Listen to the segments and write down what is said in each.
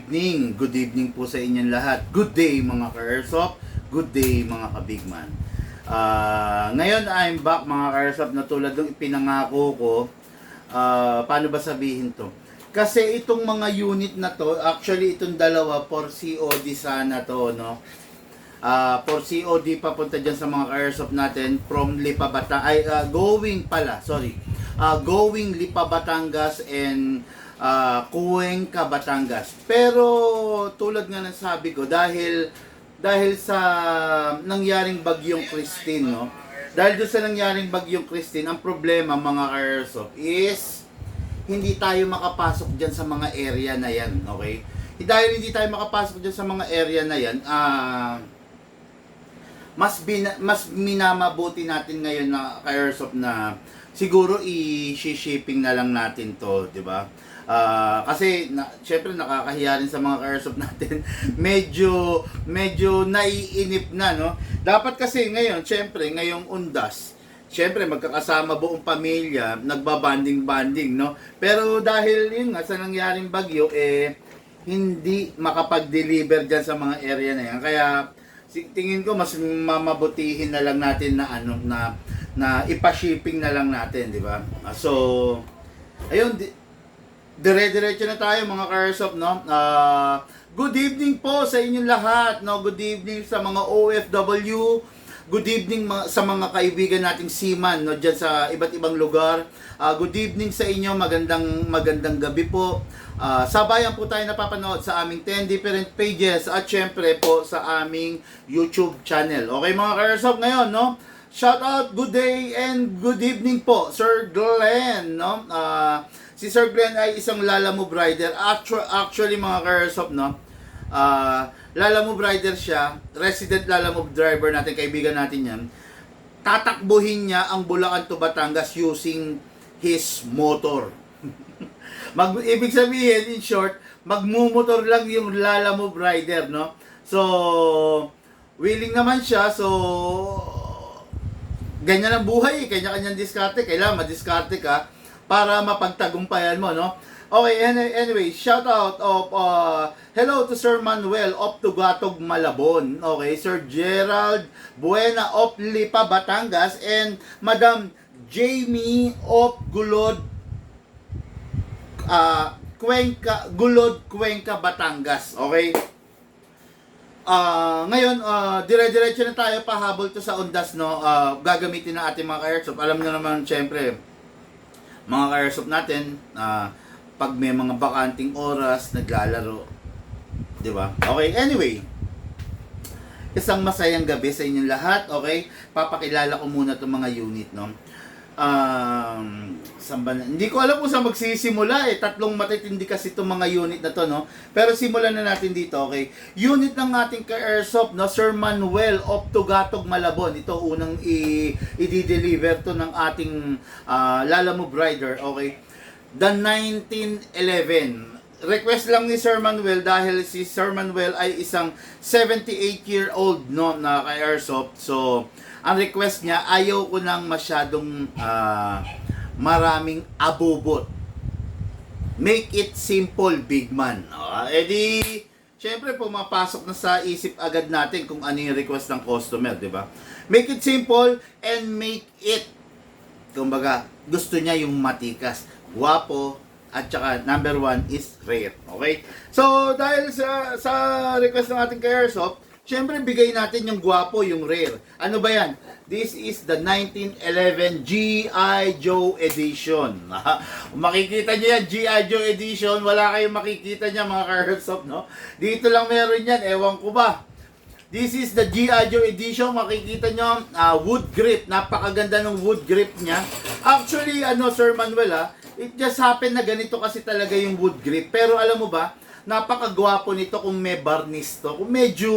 evening. Good evening po sa inyong lahat. Good day mga ka-airsoft. Good day mga ka-bigman. Ngayon I'm back mga ka-airsoft na tulad ng ipinangako ko. Paano ba sabihin to? Kasi itong mga unit na to, actually itong dalawa for COD sana to, no? For COD papunta dyan sa mga ka-airsoft natin from Lipa Batangas, going Lipa Batangas and Cuenca, Batangas. Pero tulad nga ng sabi ko, dahil sa nangyaring bagyong Christine, no? Dahil doon sa nangyaring bagyong Christine, ang problema mga ka-airsoft is hindi tayo makapasok dyan sa mga area na yan, okay? Dahil hindi tayo makapasok dyan sa mga area na yan, mas minamabuti natin ngayon na ka-airsoft na siguro i-shipping na lang natin to, di ba? Kasi syempre nakakahiya rin sa mga ka-airsoft natin. medyo naiinip na, no? Dapat kasi ngayon, syempre ngayong undas, syempre magkakasama buong pamilya, nagbabanding-banding, no? Pero dahil yun nga sa nangyaring bagyo, hindi makapag-deliver dyan sa mga area na yan. Kaya tingin ko mas mamabutihin na lang natin na ipa-shipping na lang natin, di ba? So ayun, dire-diretso na tayo mga ka-airsoft, no? Good evening po sa inyong lahat, no? Good evening sa mga OFW. Good evening sa mga kaibigan nating seaman, no, diyan sa iba't ibang lugar. Good evening sa inyo, magandang gabi po. Sabayan po tayo napapanood sa aming 10 different pages at syempre po sa aming YouTube channel. Okay mga ka-airsoft, ngayon, no? Shout out, good day and good evening po, Sir Glenn, no? Si Sir Glenn ay isang Lalamove rider. Actually mga ka-airsoft, no? Lalamove rider siya, resident Lalamove driver natin, kaibigan natin yan. Tatakbuhin niya ang Bulacan to Batangas using his motor. Ibig sabihin, in short, magmumotor lang yung Lalamove rider, no? So, willing naman siya, so ganyan ang buhay, kanya-kanyang diskarte, kailangan madiskarte ka para mapagtagumpayan mo, no? Okay, anyway, shout out of hello to Sir Manuel of Tugatog, Malabon. Okay, Sir Gerald Buena of Lipa, Batangas, and Madam Jamie of Gulod, Cuenca, Batangas. Okay? Ngayon, dire-diretso na tayo, pahabol to sa undas, no? Gagamitin ng ating mga ka-airsoft. Alam nyo naman, syempre, mga ka-airsoft natin, pag may mga bakanting oras, naglalaro. Di ba? Okay, anyway. Isang masayang gabi sa inyong lahat, okay? Papakilala ko muna itong mga unit, no? Hindi ko alam kung saan magsisimula, tatlong matitindi kasi itong mga unit na to, no? Pero simulan na natin dito, okay? Unit ng ating ka-airsoft, no? Sir Manuel of Tugatog, Malabon. Ito unang i-deliver to ng ating Lalamove rider, okay? The 1911. Request lang ni Sir Manuel dahil si Sir Manuel ay isang 78-year-old, no, na ka-airsoft. So, ang request niya, ayaw ko nang masyadong maraming abubot. Make it simple, big man. Syempre pumapasok na sa isip agad natin kung ano yung request ng customer, di ba? Make it simple and make it, kumbaga, gusto niya yung matikas, guwapo, at saka number 1 is rare. Okay? So, dahil sa request ng ating ka-airsoft, syempre bigay natin yung guwapo, yung rare. Ano ba yan? This is the 1911 G.I. Joe Edition. Makikita nyo yan, G.I. Joe Edition. Wala kayong makikita niya mga ka-airsoft, no? Dito lang meron yan, ewan ko ba. This is the G.I. Joe Edition. Makikita nyo, wood grip. Napakaganda ng wood grip niya. Actually, Sir Manuel, it just happened na ganito kasi talaga yung wood grip. Pero alam mo ba, napakagwapo nito kung may varnish to. Kung medyo,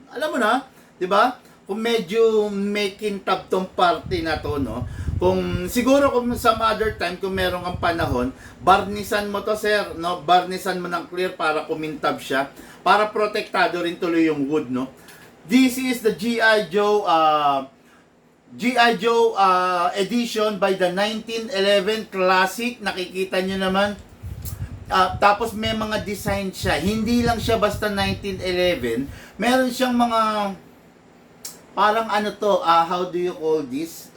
alam mo na, di ba? Kung medyo making tab tong party na to, no? Kung siguro kung some other time, kung meron kang panahon, varnisan mo to, sir, no? Varnisan mo ng clear para kumintab siya. Para protektado rin tuloy yung wood, no? This is the G.I. Joe edition by the 1911 Classic. Nakikita nyo naman, Tapos may mga design siya. Hindi lang siya basta 1911. Meron siyang mga parang ano to, how do you call this?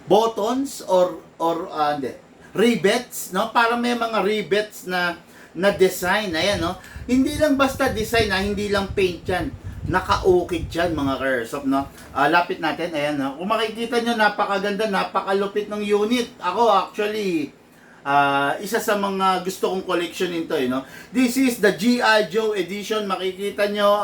Buttons or hindi. Rivets, no? Parang may mga rivets na design. Ayan, no? Hindi lang basta design, hindi lang paint yan. Naka-ukit yan, mga ka-airsoft, no? Lapit natin, ayan, no? Kung makikita nyo, napakaganda, napakalupit ng unit. Ako, actually, isa sa mga gusto kong collection nito, no? This is the G.I. Joe edition. Makikita nyo,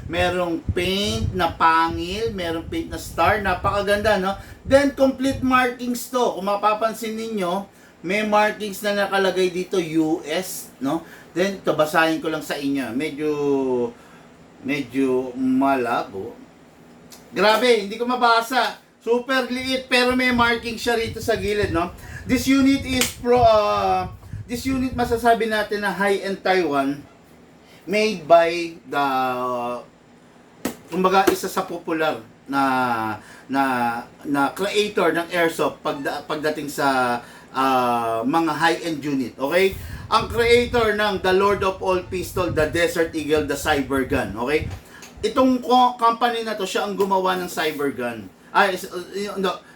merong paint na pangil, merong paint na star, napakaganda, no? Then, complete markings to. Kung mapapansin ninyo, may markings na nakalagay dito, US, no? Then, ito, basahin ko lang sa inyo. Medyo malabo. Grabe, hindi ko mabasa. Super liit, pero may marking siya rito sa gilid, no? This unit is this unit masasabi natin na high-end Taiwan, made by the, kumbaga, isa sa popular na creator ng airsoft pagdating sa mga high-end unit, okay? Ang creator ng the Lord of All Pistol, the Desert Eagle, the Cyber Gun, okay? Itong company na to, siya ang gumawa ng Cyber Gun.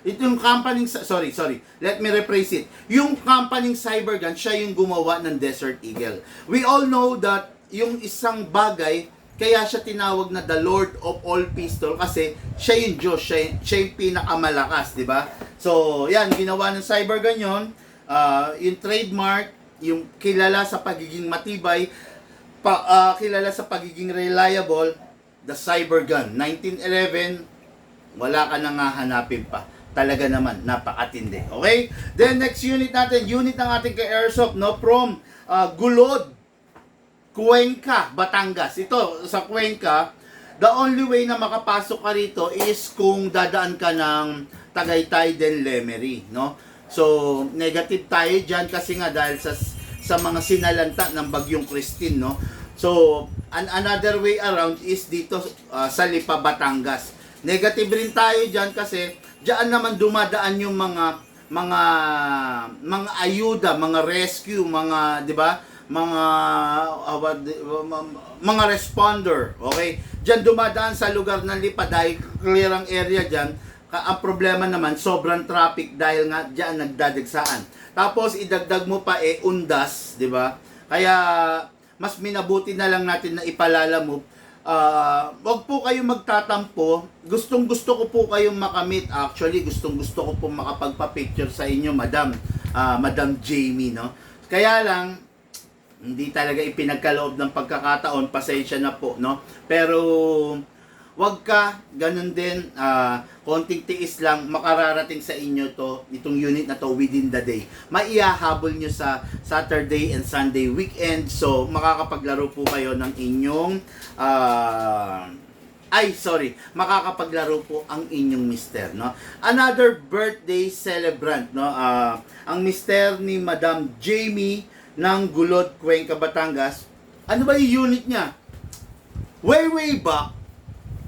Itong company, sorry, let me rephrase it. Yung company Cyber Gun, siya yung gumawa ng Desert Eagle. We all know that yung isang bagay, kaya siya tinawag na the Lord of All Pistol kasi siya yung Diyos, siya yung pinakamalakas, di ba? So, yan, ginawa ng Cyber Gun yun. Yung trademark, yung kilala sa pagiging matibay, kilala sa pagiging reliable, the Cyber Gun. 1911, wala ka nang hahanapin pa. Talaga naman, napakatindi. Okay? Then, next unit natin, unit ng ating ka-airsoft, no? From Gulod, Cuenca, Batangas. Ito, sa Cuenca, the only way na makapasok ka rito is kung dadaan ka ng Tagaytay del Lemery, no? So, negative tayo dyan kasi nga dahil sa mga sinalanta ng Bagyong Christine, no? So, another way around is dito sa Lipa, Batangas. Negative rin tayo dyan kasi dyan naman dumadaan yung mga ayuda, mga rescue, mga, di ba? Mga responder, okay? Diyan dumadaan sa lugar ng Lipa dahil clear ang area diyan. Ang problema naman, sobrang traffic dahil nga diyan nagdadagsaan. Tapos idagdag mo pa undas, di ba? Kaya mas minabuti na lang natin na ipalala mo. Wag po kayong magtatampo. Gustong-gusto ko po kayong makamit. Actually, gustong-gusto ko po makapagpa-picture sa inyo, Madam Jamie, no? Kaya lang, hindi talaga ipinagkaloob ng pagkakataon, pasensya na po, no? Pero wag ka, ganun din, konting tiis lang, makararating sa inyo itong unit na to within the day. Maihahabol nyo sa Saturday and Sunday weekend, so makakapaglaro po kayo ng inyong, makakapaglaro po ang inyong mister, no? Another birthday celebrant, no? Ang mister ni Madam Jamie ng Gulod, Cuenca, Batangas. Ano ba yung unit niya? Way back,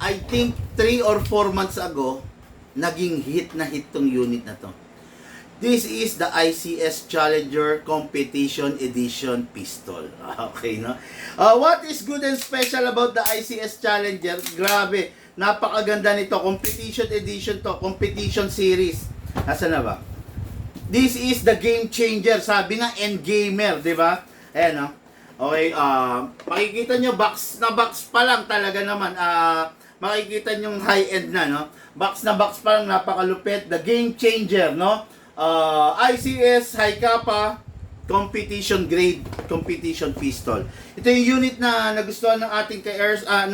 I think 3 or 4 months ago, naging hit tong unit na to. This is the ICS Challenger Competition Edition Pistol. Okay, no? What is good and special about the ICS Challenger? Grabe, napakaganda nito. Competition Edition to, competition series. Nasaan na ba? This is the game changer. Sabi nga, end gamer, di ba? Ayan, no? Okay, makikita nyo, box pa lang talaga naman. Makikita nyo high-end na, no? Box pa lang, napakalupit. The game changer, no? ICS High Kappa competition grade, competition pistol. Ito yung unit na nagustuhan ng ating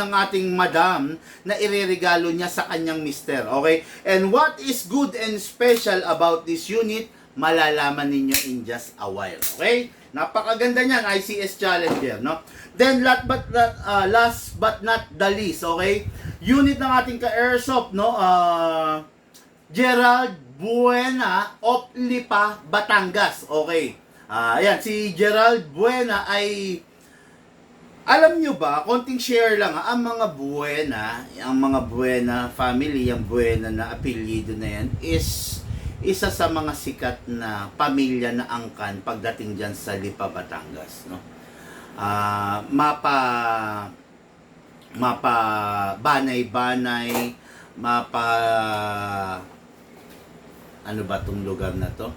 ng ating madam na ireregalo niya sa kanyang mister, okay? And what is good and special about this unit, malalaman ninyo in just a while, okay? Napakaganda niyan, ICS Challenger, no? Then last but not the least, okay? Unit ng ating ka-airsoft, no? Gerald Buena of Lipa, Batangas, okay? Ayan, si Gerald Buena ay, alam nyo ba, konting share lang, ang mga Buena family, yung Buena na apelyido na yan, is isa sa mga sikat na pamilya na angkan pagdating dyan sa Lipa, Batangas, no? Mapa banay-banay, mapa ano ba tong lugar na to?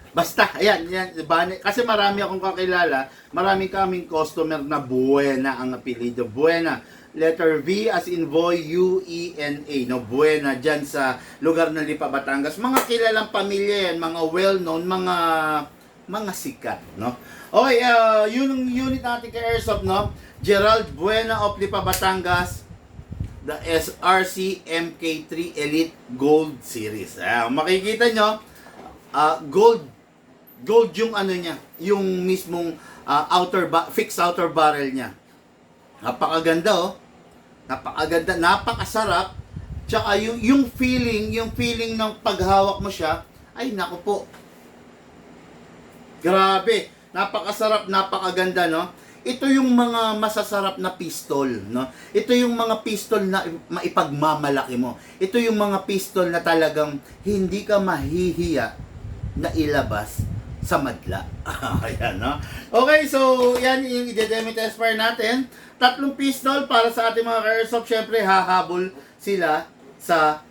Basta, ayan, yan, banay, kasi marami akong kakilala, marami kaming customer na Buena ang apelido. Buena, letter V as in boy, U-E-N-A, no? Buena, dyan sa lugar ng Lipa, Batangas. Mga kilalang pamilya yan, mga well-known, mga sikat, no? Okay, yun ang unit natin kay Airsoft, no? Gerald Buena of Lipa, Batangas, the SRC MK3 Elite Gold Series. Makikita nyo, gold yung ano niya, yung mismong fixed outer barrel niya. Napakaganda, oh. Napakaganda, napakasarap. Tsaka yung feeling ng paghawak mo siya, ay naku po. Grabe, napakasarap, napakaganda, no? Ito yung mga masasarap na pistol, no? Ito yung mga pistol na maipagmamalaki mo. Ito yung mga pistol na talagang hindi ka mahihiya na ilabas sa madla. Ayan, no? Okay, so yan yung i-demo test fire natin. 3 pistol para sa ating mga airsoft. Syempre, hahabol sila sa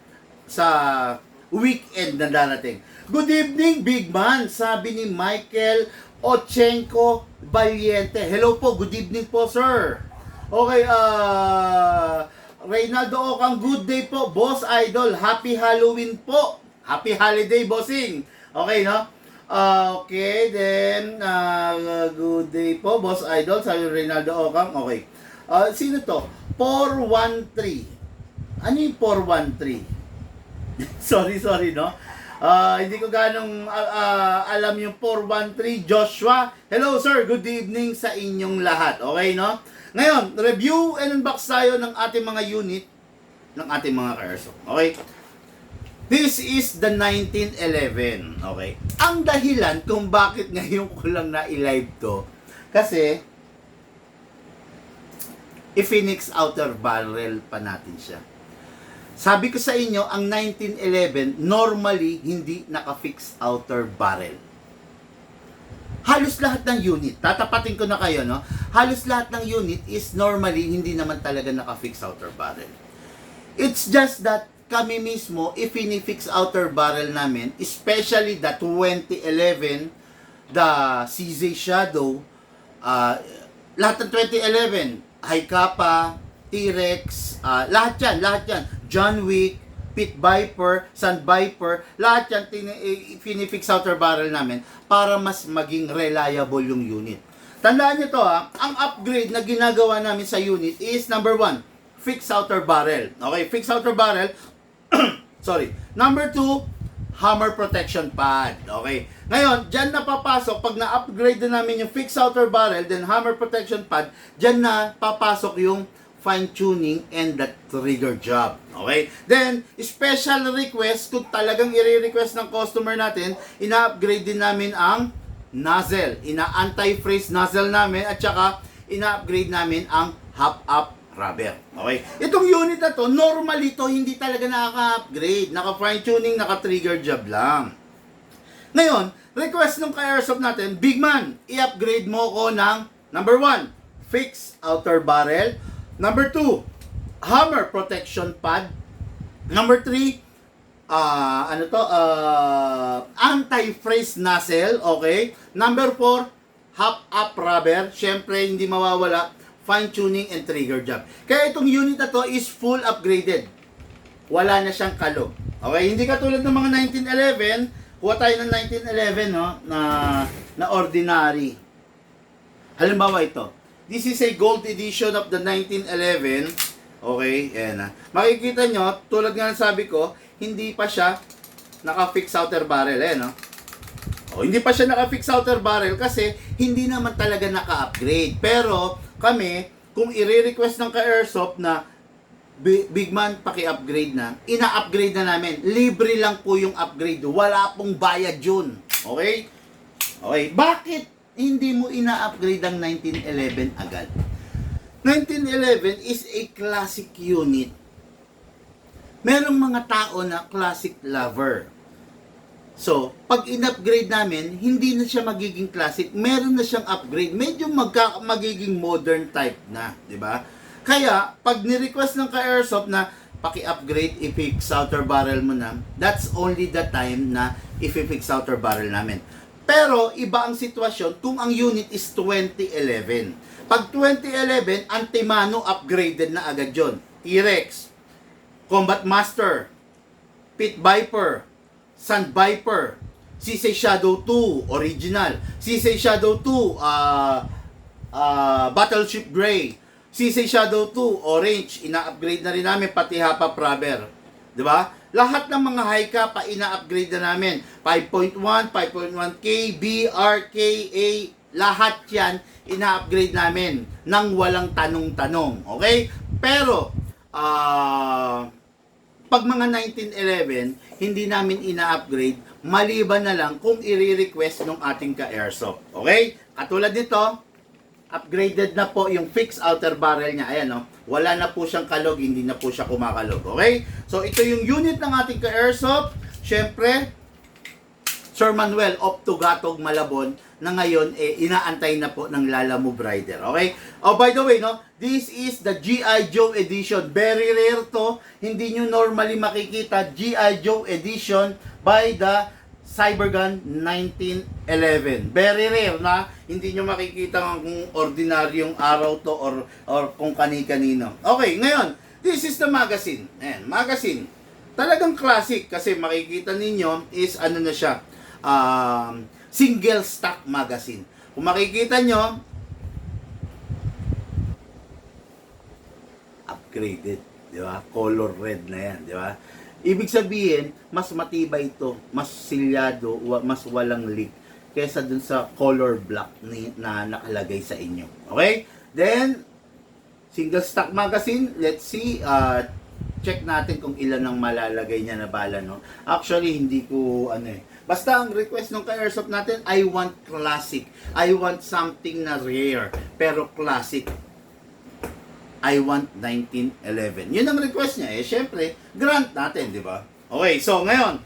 weekend na darating. Good evening, big man, sabi ni Michael Ochenko Valiente. Hello po, good evening po, sir. Okay, Reynaldo Ocang, good day po, boss idol. Happy Halloween po. Happy holiday, bossing. Okay, no? Okay, then, good day po, boss idol, sabi Reynaldo Ocang. Okay. Sino to? 413. Ano yung 413? sorry, no? Hindi ko ganong alam yung 413. Joshua, hello sir, good evening sa inyong lahat. Okay, no? Ngayon, review and unbox tayo ng ating mga unit ng ating mga airsoft. Okay? This is the 1911. Okay? Ang dahilan kung bakit ngayon ko lang na-live to, kasi i-Phoenix outer barrel pa natin siya. Sabi ko sa inyo, ang 1911 normally hindi naka-fix outer barrel. Halos lahat ng unit, tatapatin ko na kayo, no? Halos lahat ng unit is normally hindi naman talaga naka-fix outer barrel. It's just that kami mismo, i-Phoenix outer barrel namin, especially the 2011, the CZ Shadow, lahat ng 2011, Hi-Kappa, T-Rex, lahat yan, John Wick, Pit Viper, Sand Viper, lahat yan, i-Phoenix outer barrel namin para mas maging reliable yung unit. Tandaan nyo to, ang upgrade na ginagawa namin sa unit is number 1, fixed outer barrel. Okay, fixed outer barrel. Sorry. Number 2, hammer protection pad. Okay. Ngayon, dyan na papasok, pag na-upgrade na namin yung fixed outer barrel, then hammer protection pad, dyan na papasok yung fine-tuning and the trigger job. Okay? Then, special request, kung talagang i-request ng customer natin, ina-upgrade din namin ang nozzle. Ina-anti-freeze nozzle namin, at saka ina-upgrade namin ang hop-up rubber. Okay? Itong unit na to, normally to, hindi talaga nakaka-upgrade. Naka-fine tuning, naka-trigger job lang. Ngayon, request nung ka-airsoft natin, big man, i-upgrade mo ko ng number 1, fixed outer barrel. Number 2, hammer protection pad. Number 3, anti-freeze nozzle. Okay? Number 4, hop-up rubber. Syempre, hindi mawawala fine-tuning and trigger job. Kaya itong unit na to is full upgraded. Wala na siyang kalog. Okay, hindi katulad ng mga 1911, kuha tayo ng 1911, no, na ordinary. Halimbawa ito. This is a gold edition of the 1911. Okay, ayan. Makikita nyo, tulad nga ng sabi ko, hindi pa siya naka-fix outer barrel, no? Hindi pa siya naka-fix outer barrel kasi hindi naman talaga naka-upgrade. Pero kami, kung i-request ng ka-airsoft na big man, paki-upgrade na, ina-upgrade na namin. Libre lang po yung upgrade. Wala pong bayad yun. Okay? Okay. Bakit hindi mo ina-upgrade ang 1911 agad? 1911 is a classic unit. Merong mga tao na classic lover. So, pag in-upgrade namin, hindi na siya magiging classic, meron na siyang upgrade, medyo magiging modern type na, di ba? Kaya, pag ni-request ng ka-airsoft na paki-upgrade, i-fix outer barrel mo na, that's only the time na i-fix outer barrel namin. Pero, iba ang sitwasyon kung ang unit is 2011. Pag 2011, Antimano upgraded na agad yun. T-Rex, Combat Master, Pit Viper, Sand Viper, Sisei Shadow 2 original, Sisei Shadow 2 Battleship Gray, Sisei Shadow 2 orange, ina-upgrade na rin namin pati Hapa Praber. 'Di ba? Lahat ng mga high-ka pa ina-upgrade na namin. 5.1, 5.1K, BR, KA, lahat 'yan ina-upgrade namin nang walang tanong-tanong. Okay? Pero pag mga 1911, hindi namin ina-upgrade, maliban na lang kung i-request ng ating ka-airsoft. Okay? Katulad nito, upgraded na po yung fixed outer barrel niya. Ayan, no? Wala na po siyang kalog, hindi na po siya kumakalog. Okay? So, ito yung unit ng ating ka-airsoft. Siyempre, Sir Manuel of Tugatog, Malabon, na ngayon, inaantay na po ng Lala Move Rider. Okay? Oh, by the way, no? This is the G.I. Joe edition. Very rare to. Hindi nyo normally makikita. G.I. Joe edition by the Cybergun 1911. Very rare na hindi nyo makikita kung ordinaryong araw to or kung kani-kanino. Okay, ngayon, this is the magazine. Ayan, magazine. Talagang classic kasi makikita ninyo is ano na siya, single stock magazine. Kung makikita nyo, upgraded, di ba? Color red na yan, di ba? Ibig sabihin, mas matibay ito, mas silyado, mas walang leak kaysa dun sa color black na nakalagay sa inyo. Okay? Then, single stock magazine, let's see, check natin kung ilan ang malalagay niya na bala, no? Actually, hindi ko, basta ang request ng ka-airsoft natin, I want classic. I want something na rare, pero classic. I want 1911. Yun ang request niya. Syempre, grant natin, di ba? Okay, so ngayon,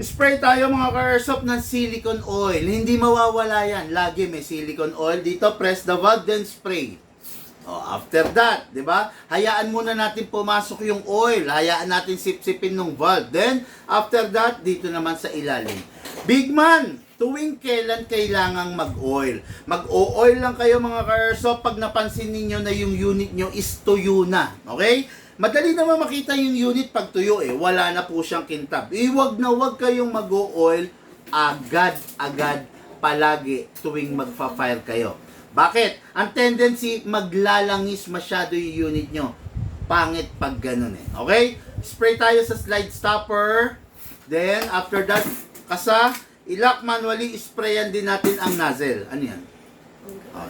spray tayo mga ka-airsoft ng silicone oil. Hindi mawawala yan. Lagi may silicone oil. Dito, press the valve, then spray. Oh, after that, di ba? Hayaan muna natin pumasok yung oil. Hayaan natin sip-sipin ng valve. Then, after that, dito naman sa ilalim. Big man, tuwing kailan kailangang mag-oil? Mag-o-oil lang kayo mga ka-airsoft pag napansin niyo na yung unit nyo is tuyo na. Okay? Madali naman makita yung unit pag tuyo Wala na po siyang kintab. Huwag na huwag kayong mag-o-oil agad-agad palagi tuwing magfa-fire kayo. Bakit? Ang tendency, maglalangis masyado yung unit nyo. Pangit pag ganun Okay? Spray tayo sa slide stopper. Then, after that, kasa, i-lock manually, sprayan din natin ang nozzle. Ano yan? Oh,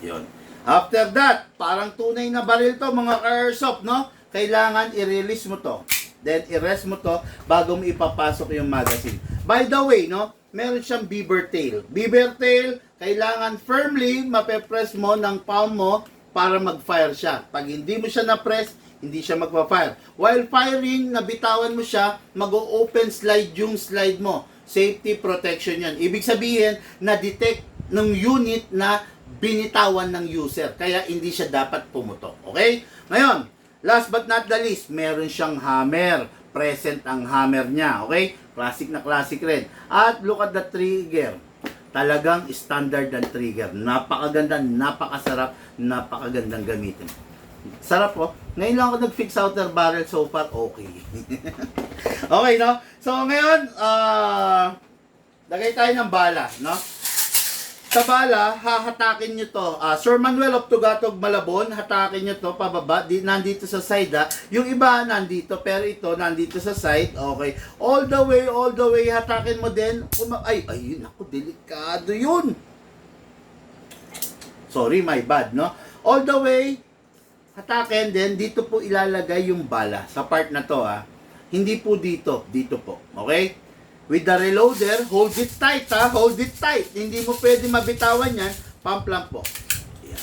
yun. After that, parang tunay na baril to, mga airsoft, no? Kailangan i-release mo to. Then, i-rest mo to bago mo ipapasok yung magazine. By the way, no? Meron siyang beaver tail. Beaver tail, kailangan firmly mape-press mo ng palm mo para mag-fire siya. Pag hindi mo siya na-press, hindi siya magpa-fire. While firing, nabitawan mo siya, mag-o-open slide yung slide mo. Safety protection yan. Ibig sabihin, na-detect ng unit na binitawan ng user. Kaya hindi siya dapat pumutok. Okay? Ngayon, last but not the least, meron siyang hammer. Present ang hammer niya. Okay? Classic na classic rin. At look at the trigger. Talagang standard ang trigger. Napakaganda, napakasarap, napakagandang gamitin. Sarap po. Ngayon lang ako nag-fix outer barrel so far. Okay. Okay, no? So, ngayon, lagay tayo ng bala, no? Sa bala, hahatakin nyo to. Sir Manuel of Tugatog, Malabon, hatakin nyo to pababa. Nandito sa side, Yung iba nandito, pero ito nandito sa side. Okay. All the way, hatakin mo din. Ay, naku, delikado yun. Sorry, my bad, no? All the way, hatakin din. Dito po ilalagay yung bala. Sa part na to, Hindi po dito. Dito po. Okay? With the reloader, hold it tight, Hold it tight. Hindi mo pwede mabitawan yan. Pump lang po. Ayan.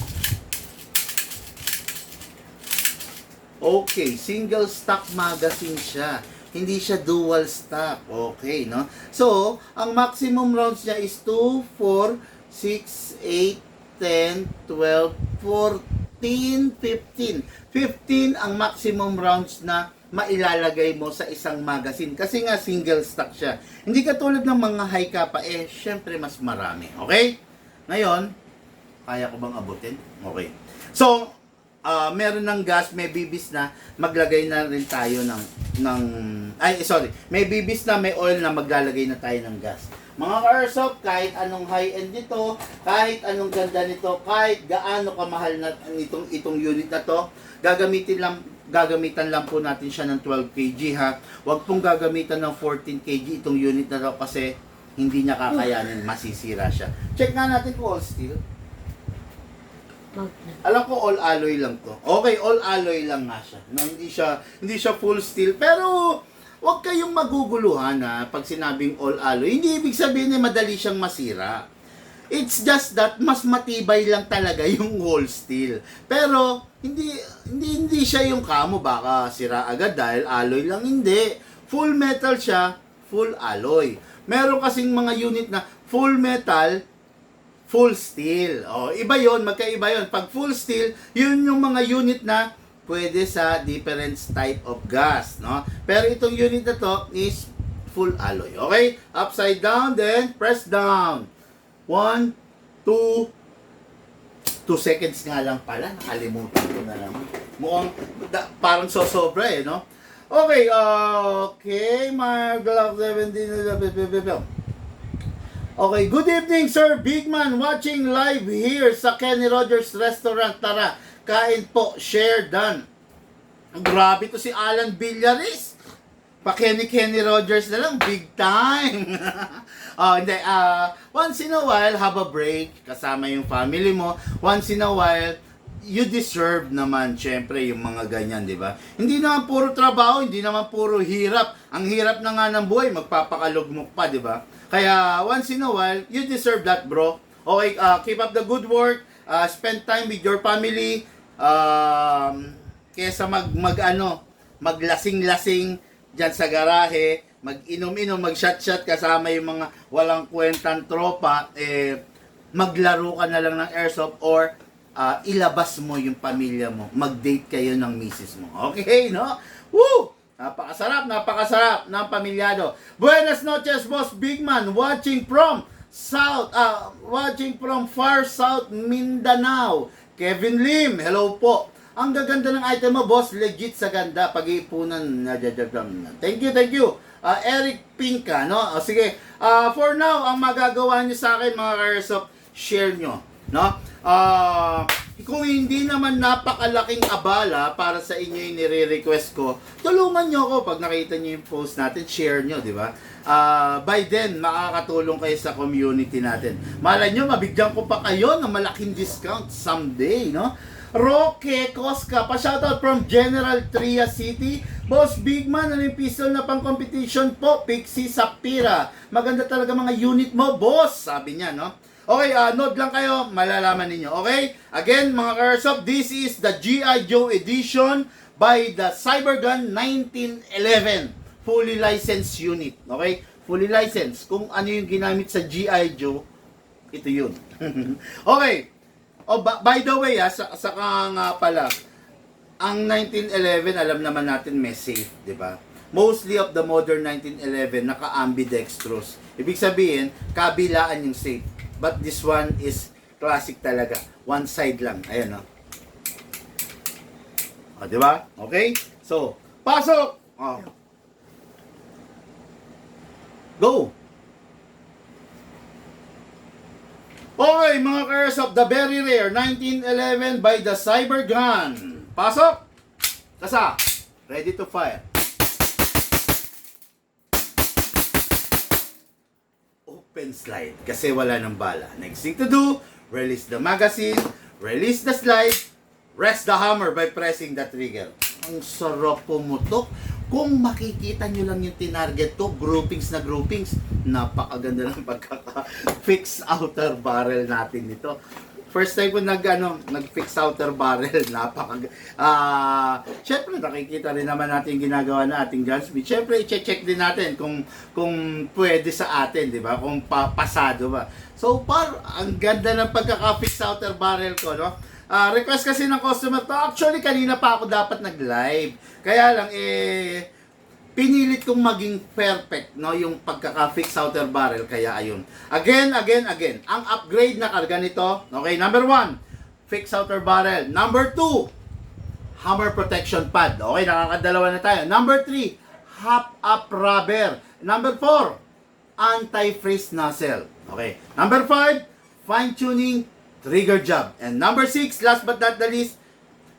Okay, single stock magazine siya. Hindi siya dual stock. Okay, no? So, ang maximum rounds niya is 2, 4, 6, 8, 10, 12, 14, 15. 15 ang maximum rounds na mailalagay mo sa isang magazine. Kasi nga single stock siya. Hindi katulad ng mga high kappa, syempre mas marami. Okay? Ngayon, kaya ko bang abutin? Okay. So, meron ng gas, may bibis na, maglagay na rin tayo may bibis na, may oil na, maglalagay na tayo ng gas. Mga ka-airsoft, kahit anong high-end nito, kahit anong ganda nito, kahit gaano kamahal na itong unit na to, gagamitan lang po natin siya ng 12 kg ha. Huwag pong gagamitan ng 14 kg itong unit na to kasi hindi niya kakayanin, masisira siya. Check nga natin kung all steel. Alam ko all alloy lang to. Okay, all alloy lang nga siya. Hindi siya full steel. Pero huwag kayong maguguluhan ha pag sinabing all alloy. Hindi ibig sabihin na madali siyang masira. It's just that mas matibay lang talaga yung whole steel. Pero hindi siya yung kamo baka sira agad dahil alloy lang, hindi. Full metal siya, full alloy. Meron kasing mga unit na full metal, full steel. Iba yon, magkaiba yon. Pag full steel, yun yung mga unit na pwede sa different type of gas, no? Pero itong unit na to is full alloy. Okay? Upside down, then press down. 1, 2 seconds nga lang pala. Nakalimutan ko na naman. Mukhang parang sosobra no? Okay, my Glock 17. Okay, good evening Sir Bigman, watching live here sa Kenny Rogers Restaurant. Tara, kain po, share done. Grabe to si Alan Villaris. Pa Kenny Rogers na lang, big time. Once in a while, have a break, kasama yung family mo. Once in a while, you deserve naman, syempre, yung mga ganyan, di ba? Hindi naman puro trabaho, hindi naman puro hirap. Ang hirap na nga ng buhay, magpapakalugmok pa, di ba? Kaya, once in a while, you deserve that, bro. Okay, keep up the good work, spend time with your family, kesa maglasing-lasing dyan sa garahe, mag-inom-inom, mag-shot-shot kasama yung mga walang kwentang tropa, maglaro ka na lang ng airsoft or ilabas mo yung pamilya mo. Mag-date kayo ng misis mo. Okay, no? Woo! Napakasarap ng pamilyado. Buenas noches, Boss Bigman. Watching from far south Mindanao. Kevin Lim, hello po. Ang gaganda ng item mo, boss. Legit sa ganda. Pag-iipunan. Thank you. Eric Pinka, no? Sige. For now, ang magagawa niyo sa akin, mga ka-airsoft, share nyo. No? Kung hindi naman napakalaking abala para sa inyo yung nire-request ko, tulungan nyo ako pag nakita nyo yung post natin, share nyo, di ba? By then, makakatulong kayo sa community natin. Malay nyo, mabigyan ko pa kayo ng malaking discount someday, no? Roque Cosca, pa-shoutout from General Trias City. Boss Bigman, ano yung pistol na pang competition po? Pixie Sapira. Maganda talaga mga unit mo, boss. Sabi niya, no? Okay, note lang kayo, malalaman ninyo. Okay? Again, mga ka-airsoft, this is the G.I. Joe edition by the Cybergun 1911. Fully licensed unit. Okay? Fully licensed. Kung ano yung ginamit sa G.I. Joe, ito yun. Okay. By the way, saka nga pala, ang 1911, alam naman natin may safe, di ba? Mostly of the modern 1911, naka-ambidextrous. Ibig sabihin, kabilaan yung safe. But this one is classic talaga. One side lang. Ayan, no? Di ba? Okay? So, pasok! Go! Okay, mga ka-airsoft, the very rare 1911 by the Cybergun. Pasok! Kasa! Ready to fire. Open slide kasi wala ng bala. Next thing to do, release the magazine, release the slide, rest the hammer by pressing the trigger. Ang sarap pumutok. Kung makikita nyo lang yung tinarget ko, groupings na groupings, napakaganda ng pagkaka-fix outer barrel natin nito. First time ko nag-fix outer barrel, syempre nakikita rin naman natin yung ginagawa na ating gunsmith. Syempre i-check din natin kung pwede sa atin, di ba? Kung pasado ba. So far, ang ganda ng pagkaka-fix outer barrel ko, no? Request kasi ng customer to. Actually, kanina pa ako dapat nag-live. Kaya lang, pinilit kong maging perfect, no? Yung pagkaka-fix outer barrel. Kaya ayun. Again. Ang upgrade na karga nito, okay, number 1, fix outer barrel. Number 2, hammer protection pad. Okay, nakakadalawa na tayo. Number 3, hop-up rubber. Number 4, anti-freeze nozzle. Okay. Number 5, fine-tuning trigger job. And number 6, last but not the least,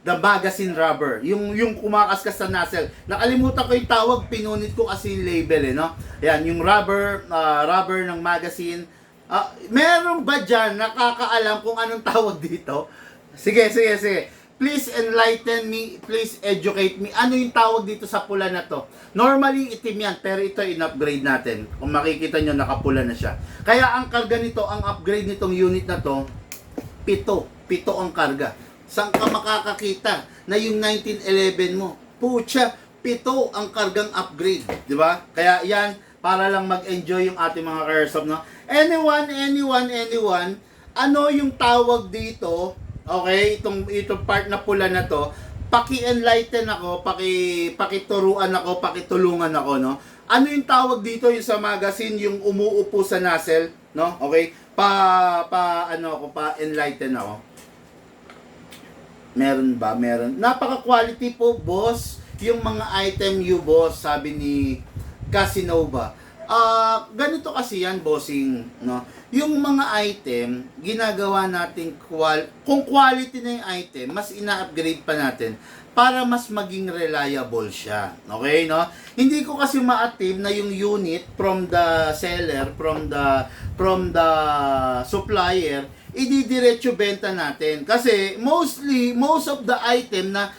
the magazine rubber. Yung kumakaskas sa nozzle. Nakalimutan ko yung tawag, pinunit ko kasi yung label, no? Yan, yung rubber ng magazine. Meron ba dyan nakakaalam kung anong tawag dito? Sige. Please enlighten me, please educate me. Ano yung tawag dito sa pula na to? Normally, itim yan, pero ito in-upgrade natin. Kung makikita nyo, nakapula na siya. Kaya ang karga nito, ang upgrade nitong unit na to, pito ang karga. Saan ka makakakita na yung 1911 mo? Pucha, 7 ang kargang upgrade, di ba? Kaya yan, para lang mag-enjoy yung ating mga ka-airsoft, no? Anyone, ano yung tawag dito? Okay, itong part na pula na to, paki-enlighten ako, pakituruan ako, pakitulungan ako, no? Ano yung tawag dito yung sa magazine, yung umuupo sa nozzle, no? Okay? Pa-enlighten ako. Meron ba? Meron. Napaka-quality po, boss. Yung mga item you, boss, sabi ni Casinova. Ganito kasi yan, bossing, no? Yung mga item, ginagawa natin kung quality na yung item, mas ina-upgrade pa natin para mas maging reliable siya. Okay, no? Hindi ko kasi ma-attain na yung unit from the seller, from the supplier, ididiretso benta natin. Kasi most of the item na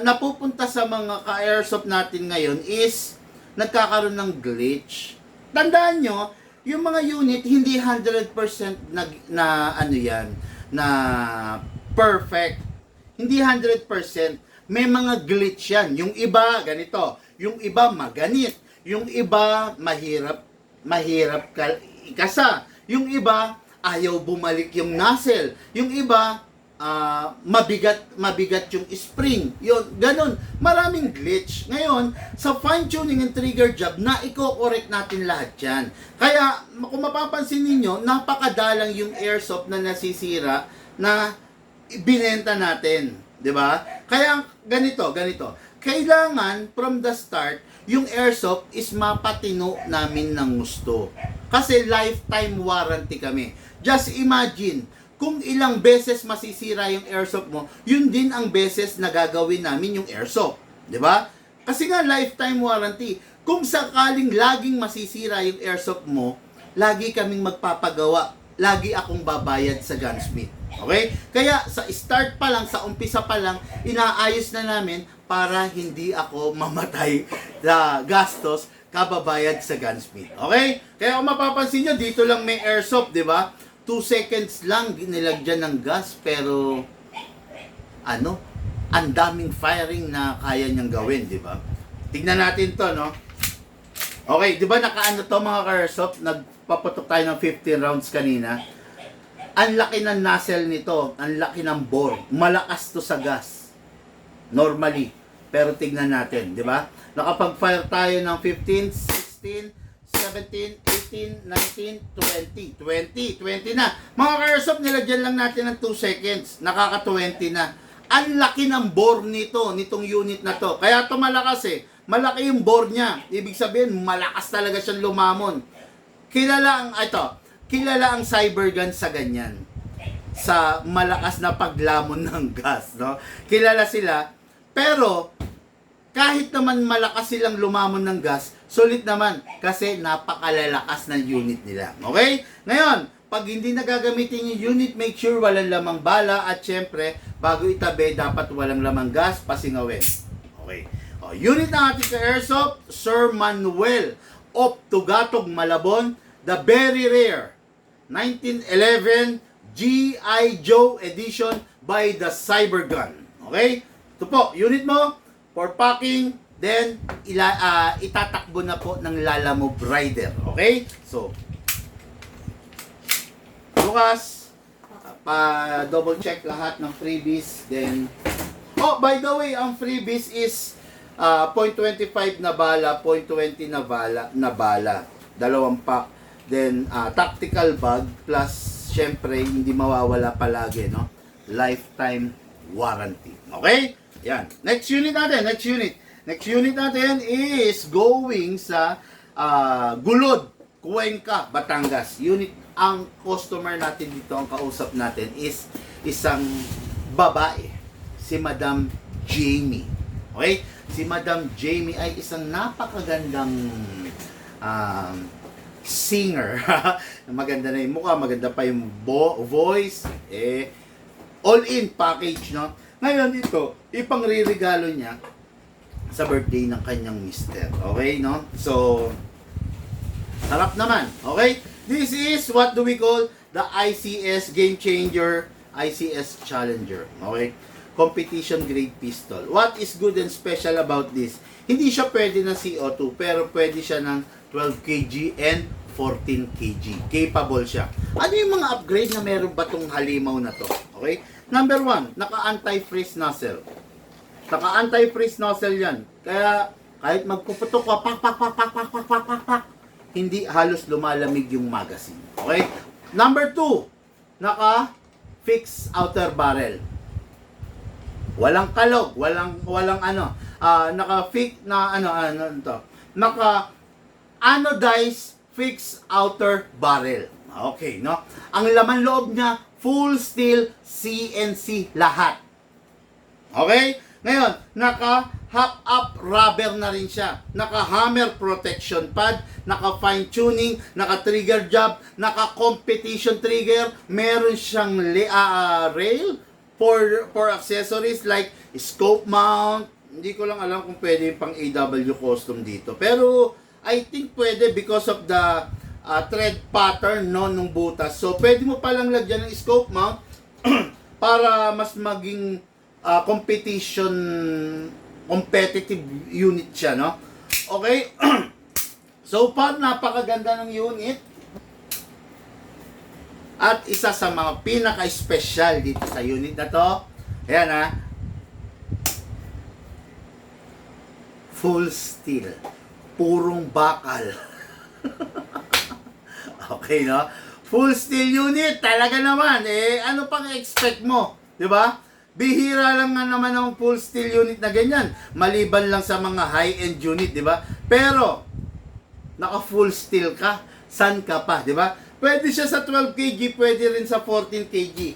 napupunta sa mga ka-airsoft natin ngayon is nagkakaroon ng glitch. Tandaan nyo, yung mga unit hindi 100% na perfect. Hindi 100%. May mga glitch yan. Yung iba, ganito. Yung iba, maganit. Yung iba, mahirap ikasa. Yung iba, ayaw bumalik yung nozzle. Yung iba, mabigat yung spring. Yun, ganun. Maraming glitch. Ngayon, sa fine-tuning and trigger job, na i-correct natin lahat yan. Kaya, kung mapapansin ninyo, napakadalang yung airsoft na nasisira na binenta natin. 'Di ba? Kaya ganito. Kailangan from the start, yung airsoft is mapatino namin ng gusto. Kasi lifetime warranty kami. Just imagine, kung ilang beses masisira yung airsoft mo, yun din ang beses na gagawin namin yung airsoft. 'Di ba? Kasi nga lifetime warranty. Kung sakaling laging masisira yung airsoft mo, lagi kaming magpapagawa. Lagi akong babayad sa gunsmith. Okay? Kaya sa start pa lang, sa umpisa pa lang, inaayos na namin para hindi ako mamatay sa gastos kababayad sa gunsmith. Okay? Kaya kung mapapansin nyo, dito lang may airsoft, di ba? 2 seconds lang nilagyan ng gas, pero ang daming firing na kaya niyang gawin, di ba? Tignan natin to, no? Okay, di ba nakaano to mga ka-airsoft? Nagpapatok tayo ng 15 rounds kanina. Ang laki ng nozzle nito, ang laki ng bore. Malakas to sa gas. Normally. Pero tignan natin, di ba? Nakapag-fire tayo ng 15, 16, 17, 18, 19, 20. 20 na. Mga ka-airsoft, nilagyan lang natin ng 2 seconds. Nakaka-20 na. Ang laki ng bore nitong unit na to. Kaya to malakas eh. Malaki yung bore niya. Ibig sabihin, malakas talaga siyang lumamon. Kilala ang cybergun sa ganyan. Sa malakas na paglamon ng gas, no? Kilala sila. Pero, kahit naman malakas silang lumamon ng gas, sulit naman kasi napakalalakas ng unit nila. Okay? Ngayon, pag hindi nagagamitin yung unit, make sure walang lamang bala at syempre, bago itabi, dapat walang lamang gas, pasingawin. Okay. Unit ng ating ka-airsoft, Sir Manuel of Tugatog, Malabon, the very rare 1911 G.I. Joe edition by the Cybergun. Okay? Ito po, unit mo for packing, then itatakbo na po ng Lalamove Rider. Okay? So, bukas, pa-double check lahat ng freebies. Then, by the way, ang freebies is .25 na bala, .20 na bala. Dalawang pack. Then, tactical bag plus, syempre, hindi mawawala palagi, no? Lifetime warranty. Okay? Yan. Next unit natin. Next unit natin is going sa Gulod, Cuenca, Batangas. Unit, ang customer natin dito, ang kausap natin is isang babae. Si Madam Jamie. Okay? Si Madam Jamie ay isang napakagandang singer. Maganda na yung mukha, maganda pa yung voice. All-in package, no? Ngayon ito, ipangririgalo niya sa birthday ng kanyang mister. Okay, no? So, sarap naman. Okay? This is what do we call the ICS Game Changer, ICS Challenger. Okay? Competition grade pistol. What is good and special about this? Hindi siya pwede ng CO2, pero pwede siya ng 12 kg and 14 kg. Capable siya. Ano yung mga upgrade na meron ba tong halimaw na to? Okay? Number 1, naka-anti-freeze nozzle. Naka-anti-freeze nozzle yan. Kaya, kahit magpuputok ka, pak, hindi halos lumalamig yung magazine. Okay? Number 2, naka-fix outer barrel. Walang kalog, walang naka-fix na naka-anodized fixed outer barrel. Okay, no? Ang laman loob niya, full steel CNC lahat. Okay? Ngayon, naka-hop-up rubber na rin siya. Naka-hammer protection pad, naka-fine tuning, naka-trigger job, naka-competition trigger, meron siyang rail for accessories like scope mount. Hindi ko lang alam kung pwede pang AW custom dito. Pero, I think pwede because of the thread pattern, no, nung butas. So, pwede mo palang lagyan ng scope mount para mas maging competitive unit siya, no? Okay? So far, napakaganda ng unit. At isa sa mga pinaka-special dito sa unit na to, ayan ha, full steel. Purong bakal. Okay, no? Full steel unit, talaga naman. Ano pang expect mo? 'Di ba? Bihira lang nga naman ang full steel unit na ganyan. Maliban lang sa mga high-end unit, 'di ba? Pero naka full steel ka, san ka pa, 'di ba? Pwede siya sa 12 kg, pwede rin sa 14 kg.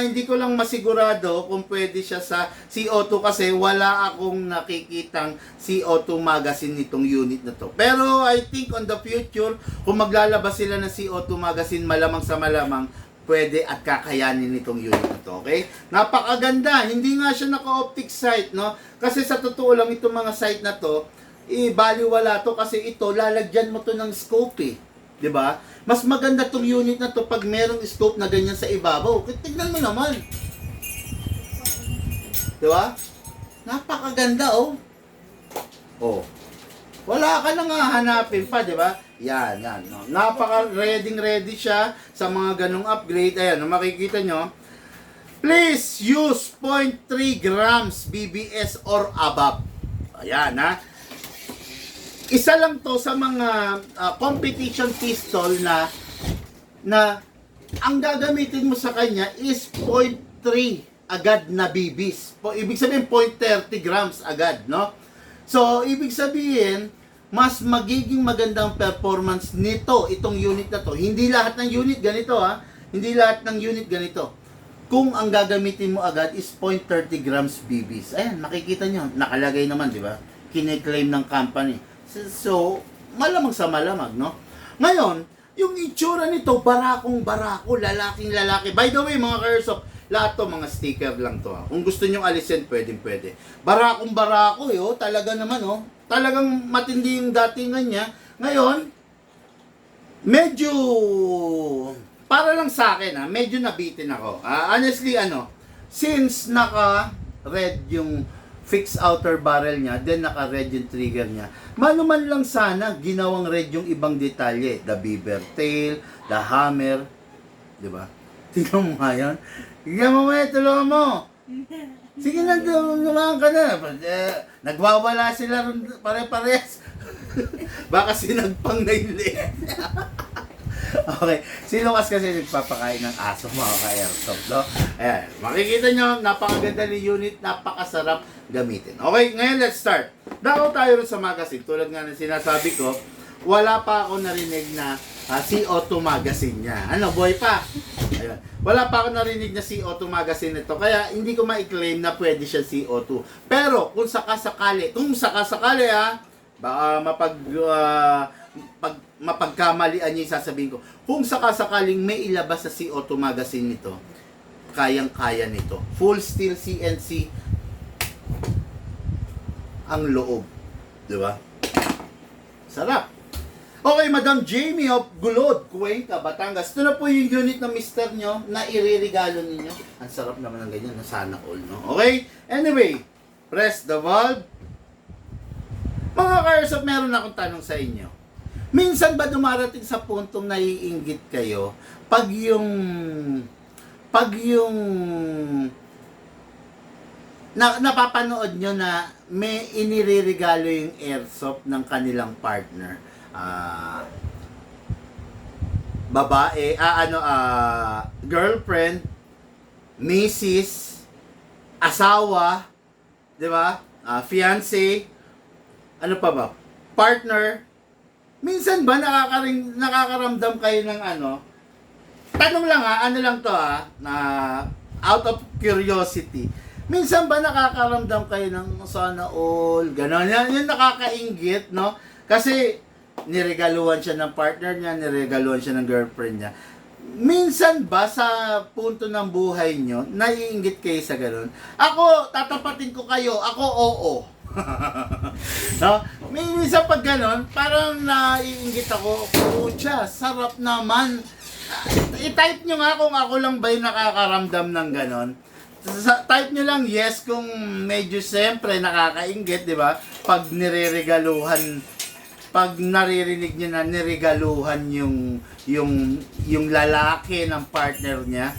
Hindi ko lang masigurado kung pwede siya sa CO2 kasi wala akong nakikitang CO2 magazine nitong unit na to. Pero I think on the future, kung maglalabas sila ng CO2 magazine, malamang sa malamang, pwede at kakayanin nitong unit na to. Okay? Napakaganda. Hindi nga siya naka-optic sight, no? Kasi sa totoo lang, itong mga sight na to, baliwala to kasi ito, lalagyan mo to ng scope eh. 'Di ba? Mas maganda tong unit na to pag merong scope na ganyan sa ibabaw. Tignan mo naman. 'Di ba? Napakaganda oh. Oh. Wala ka nang hahanapin pa, 'di ba? Yan. No. Ready siya sa mga ganong upgrade. Ayan, makikita nyo. Please use 0.3 grams BBS or above. Ayan, ha. Isa lang to sa mga competition pistol na ang gagamitin mo sa kanya is 0.3 agad na BBs. Ibig sabihin 0.30 grams agad, no? So, ibig sabihin, mas magiging magandang performance nito, itong unit na to. Hindi lahat ng unit ganito, ha? Hindi lahat ng unit ganito. Kung ang gagamitin mo agad is 0.30 grams BBs. Ayan, makikita nyo. Nakalagay naman, di ba? Kine-claim ng company. So, malamang sa malamag, no? Ngayon, yung itsura nito, barakong barako, lalaking lalaki. By the way, mga ka-airsoft, Lahat to mga sticker lang to. Kung gusto nyo alisin, pwede. Barakong barako eh, oh. Talaga naman oh. Talagang matindi yung datingan niya. Ngayon, medyo, para lang sa akin medyo nabitin ako. Honestly, since naka-red yung fixed outer barrel niya, then naka-red yung trigger niya, manuman lang sana ginawang red yung ibang detalye. The beaver tail, the hammer, di ba? Tingnan mo nga yun. Tingnan mo tulungan mo. Sige na, lumahan ka na. Nagwawala sila ron pare-pares. Baka sinagpang na yung leg. Okay. Sino kasi nagpapakain ng aso mga ka-airsoft, no? Ayan. Makikita nyo, napakaganda ni unit, napakasarap gamitin. Okay, ngayon let's start. Dako tayo rin sa magazine. Tulad nga ng sinasabi ko, wala pa ako narinig na CO2 magazine niya. Buhay pa. Ayun. Wala pa ako narinig na CO2 magazine nito. Kaya hindi ko ma-claim na pwede siya CO2. Pero kung sakasakali, baka mapagkamalian niya yung sasabihin ko. Kung sakasakaling may ilabas sa CO2 magazine nito, kayang-kaya nito. Full steel CNC ang loob. Diba? Sarap. Okay, Madam Jamie of Gulod, Cuenca, Batangas. Ito na po yung unit ng mister nyo na iririgalo ninyo. Ang sarap naman ng ganyan, sana all, no? Okay? Anyway, press the valve. Mga ka-airsoft, meron akong tanong sa inyo. Minsan ba dumarating sa puntong naiinggit kayo pag yung napapanood nyo na may iniririgalo yung airsoft ng kanilang partner? Babae, girlfriend, misis, asawa, di ba? Fiancé, ano pa ba? Partner. Minsan ba nakakaramdam kayo ng tanong lang ano lang to na out of curiosity. Minsan ba nakakaramdam kayo ng sana all, gano'n? Yan nakakainggit, no? Kasi niregaluhan siya ng partner niya, niregaluhan siya ng girlfriend niya. Minsan ba sa punto ng buhay nyo, naiinggit kayo sa gano'n? Ako, tatapatin ko kayo, ako oo. No? Minsan pag gano'n, parang naiinggit ako, pucha, sarap naman. I-type nyo nga kung ako lang ba yung nakakaramdam ng gano'n. Type nyo lang yes kung medyo siyempre nakakainggit, di ba? Pag naririnig niya na niregaluhan yung lalaki ng partner niya,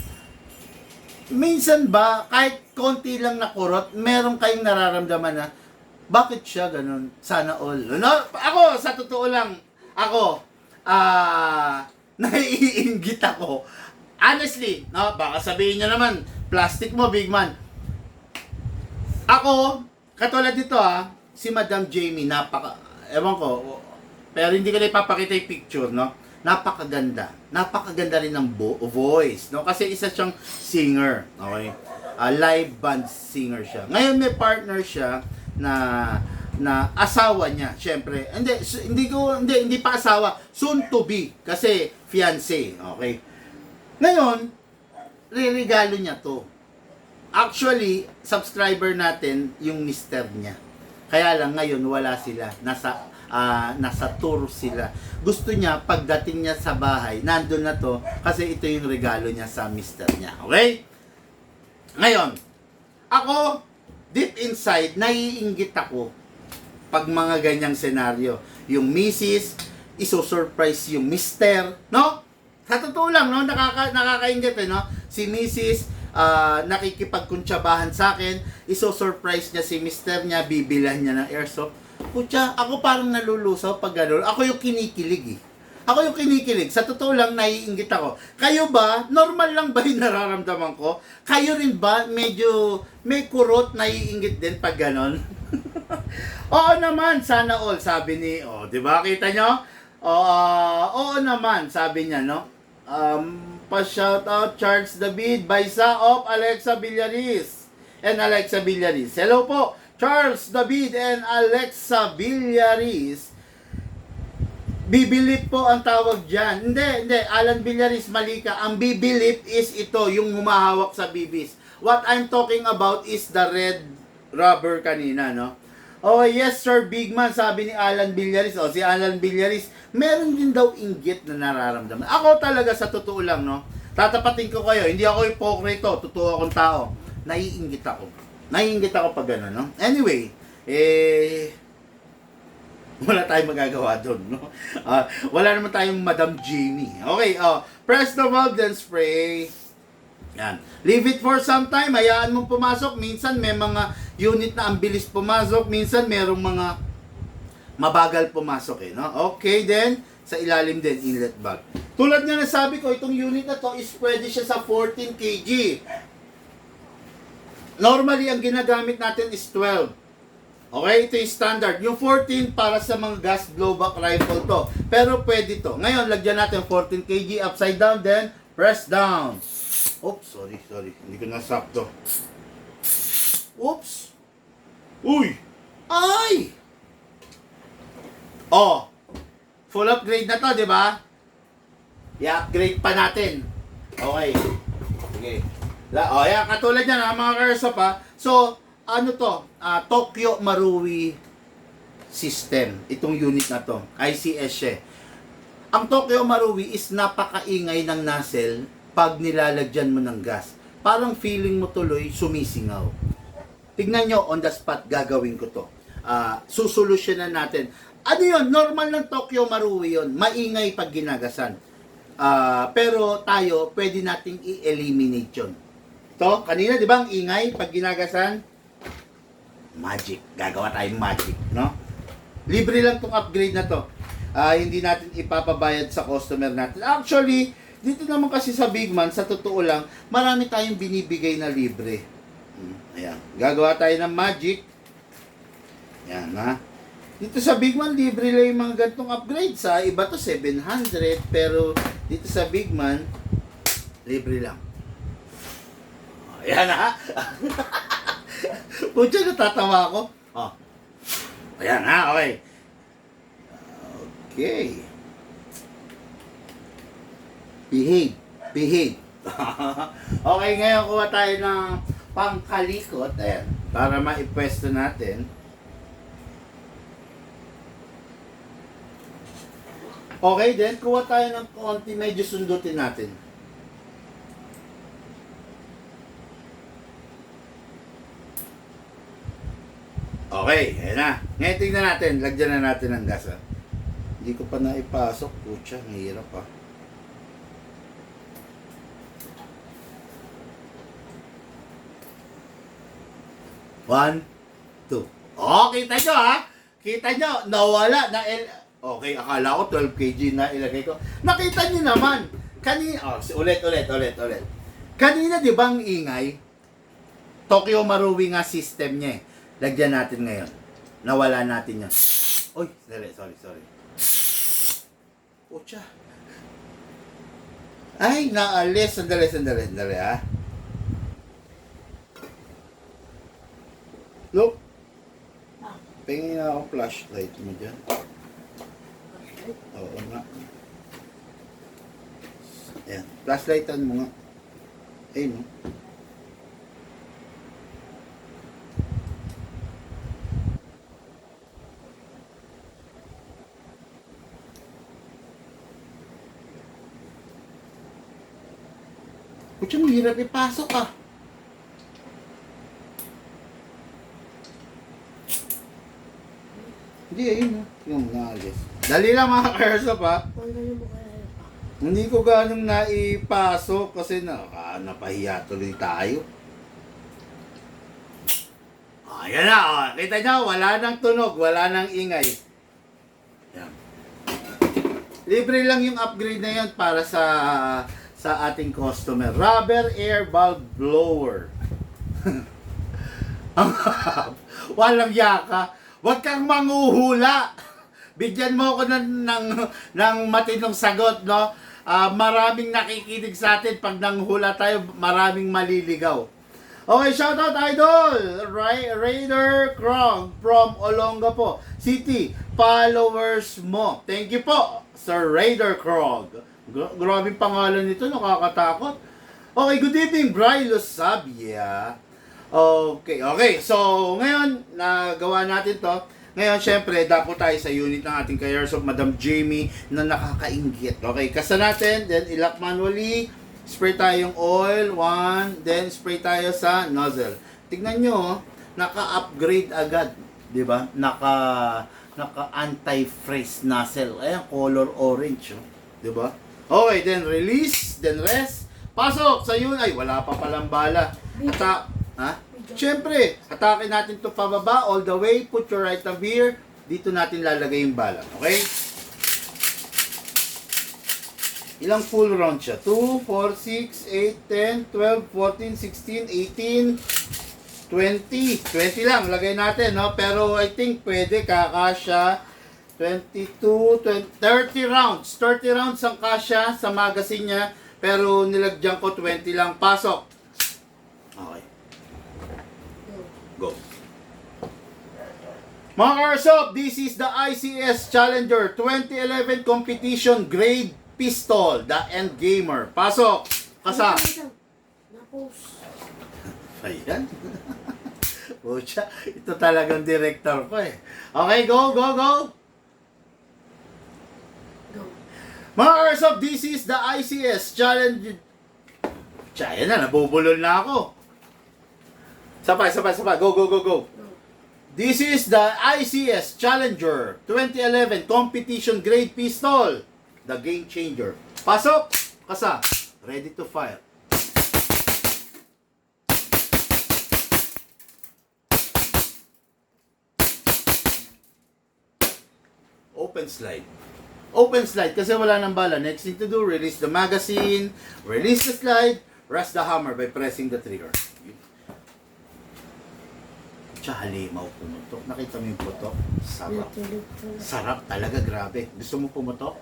minsan ba kahit konti lang na kurot, meron kayong nararamdaman na bakit siya ganun? Sana all. No? Ako, sa totoo lang, naiinggit ako. Honestly, no, baka sabihin niyo naman, plastic mo, big man. Ako, katulad dito si Madam Jamie, ewan ko, pero hindi ko na ipapakita yung picture, no? Napakaganda. Napakaganda rin ng voice, no? Kasi isa siyang singer, okay? Live band singer siya. Ngayon may partner siya na asawa niya, syempre. Hindi pa asawa, soon to be kasi fiancé, okay? Ngayon, regalo niya to. Actually, subscriber natin yung mister niya. Kaya lang ngayon wala sila, nasa tour sila. Gusto niya pagdating niya sa bahay, nandun na to kasi ito yung regalo niya sa mister niya. Okay? Ngayon, ako deep inside, naiinggit ako pag mga ganyang senaryo. Yung misis, iso-surprise yung mister, no? Sa totoo lang, no? Nakakainggit, no? Si misis, nakikipagkuntsabahan sa akin, iso-surprise niya si mister niya, bibilan niya ng airsoft. Putya, ako parang nalulusaw pag gano'n. Ako yung kinikilig, Sa totoo lang, naiinggit ako. Kayo ba, normal lang ba yung nararamdaman ko? Kayo rin ba, medyo may kurot, naiinggit din pag gano'n? Oo naman, sana all, sabi ni, di ba, kita nyo? Oo naman, sabi niya, no? Pa-shoutout, Charles David, Baisa of Alexa Villaris. And Alexa Villaris. Hello po, Charles David and Alexa Villaris. Bibilip po ang tawag dyan. Hindi. Alan Villaris, mali ka. Ang bibilip is ito, yung humahawak sa bibis. What I'm talking about is the red rubber kanina, no? Oh, yes sir, big man, sabi ni Alan Villaris. Oh, si Alan Villaris, meron din daw inggit na nararamdaman. Ako talaga, sa totoo lang, no? Tatapatin ko kayo, hindi ako hipokrito, totoo akong tao. Naiinggit ako. Naiinggit ako pag gano'n, no? Anyway, wala tayong magagawa doon, no? Wala naman tayong Madam Jamie. Okay, press the valve, then spray. Yan. Leave it for some time. Hayaan mong pumasok. Minsan may mga unit na ang bilis pumasok. Minsan merong mga mabagal pumasok, eh, no? Okay, then, sa ilalim din, inlet valve. Tulad nga na sabi ko, itong unit na to is pwede siya sa 14 kg. Normally, ang ginagamit natin is 12. Okay, ito yung standard. Yung 14 para sa mga gas blowback rifle to. Pero pwede to. Ngayon, lagyan natin 14 kg upside down, then press down. Oops, sorry. Hindi ko nasakto. Oops. Uy! Ay! Oh! Full upgrade na to, di ba? I-upgrade pa natin. Okay. Sige. Yan, katulad yan, mga Kersop, ha. So, ano to? Tokyo Marui system. Itong unit na to. ICS siya. Ang Tokyo Marui is napakaingay ng nozzle pag nilalagyan mo ng gas. Parang feeling mo tuloy sumisingaw. Tignan nyo, on the spot gagawin ko to. Susolusyonan natin. Ano yun? Normal ng Tokyo Marui yun. Maingay pag ginagasan. Pero tayo, pwede nating i-eliminate yun. Ito, kanina, di ba, ang ingay pag ginagasan? Magic. Gagawa tayong magic, no? Libre lang tong upgrade na to. Hindi natin ipapabayad sa customer natin. Actually, dito naman kasi sa Big Man, sa totoo lang, marami tayong binibigay na libre. Ayan. Gagawa tayo ng magic. Ayan, ha? Dito sa Big Man, libre lang yung mga gantong upgrade. Sa iba to 700, pero dito sa Big Man, libre lang. Ayan, ha? Pucha, natatawa ako. Ayan, ha? Okay. Okay. Behave. Okay, ngayon kuha tayo ng pangkalikot. Ayan. Para maipwesto natin. Okay, then kuha tayo ng konti, medyo sundutin natin. Okay, ayan na. Ngayon tingnan natin, lagyan na natin ng gas. Hindi ko pa naipasok. Pucha, mahirap pa. One, two. Oh, kita nyo, ha? Kita nyo, nawala na Okay, akala ko 12 kg na ilagay ko. Nakita nyo naman. Kanina, ulit. Kanina, di ba ang ingay? Tokyo Marui nga system niya, eh. Lagyan natin ngayon. Nawala natin yan. Uy, sorry. Pucha. Ay, naalis. Sandali, ha? Look. Pingin na ako flashlight mo dyan. Oo nga. Ayan. Flashlightan mo nga. Ayun, no? Pucha, mahirap ipasok, ah. Hindi, ayun, no? Yung naalis. Dali lang, mga Kersop, ha? Hindi ko ganong naipasok kasi napahiya tuloy tayo. Ayan na, kita nyo, wala nang tunog, wala nang ingay. Yan. Libre lang yung upgrade na yan para sa ating customer. Rubber air valve blower. Walang yaka. Huwag kang manghuhula. Bigyan mo ako ng matinong sagot, no? Maraming nakikinig sa atin. Pag nanghula tayo, maraming maliligaw. Okay, shoutout idol! Raider Krong from Olongapo City. Followers mo. Thank you po, Sir Raider Krong. Grabing pangalan nito, nakakatakot. Okay, good evening, Bri Losabia. Okay. So, ngayon, nagawa natin to. Ngayon, syempre, dapo tayo sa unit ng ating Ka-Airsoft, Madam Jamie, na nakakainggit. Okay, kasa natin, then ilock manually, spray tayong oil, then spray tayo sa nozzle. Tignan nyo, naka-upgrade agad, di ba? Naka-anti-freeze nozzle. Ayan, color orange, di ba? Okay, then release, then rest. Pasok sa yun. Ay, wala pa palang bala. Siyempre, atake natin to pababa, all the way, put your right thumb here, dito natin lalagay yung bala, okay? Ilang full round siya? 2, 4, 6, 8, 10, 12, 14, 16, 18, 20 lang, lagay natin, no? Pero I think pwede, kakasya, 22, 20, 30 rounds. 30 rounds ang kasya sa magazine niya, pero nilagyan ko 20 lang, pasok. Okay. Go. Mga Ka-Airsoft, this is the ICS Challenger 2011 competition grade pistol, the End Gamer. Pasok. Kasa. Ayan. Pucha, ito talagang director ko eh. Okay, go. Mga Ka-Airsoft, this is the ICS Challenger. Ayan na, nabubulol na ako. Sabay. Go. This is the ICS Challenger 2011 competition grade pistol, the game changer. Pasok! Kasa. Ready to fire. Open slide kasi wala nang bala. Next thing to do, release the magazine, release the slide, rest the hammer by pressing the trigger. Halimaw pumutok. Nakita mo yung putok? Sarap talaga, grabe. Gusto mo pumutok?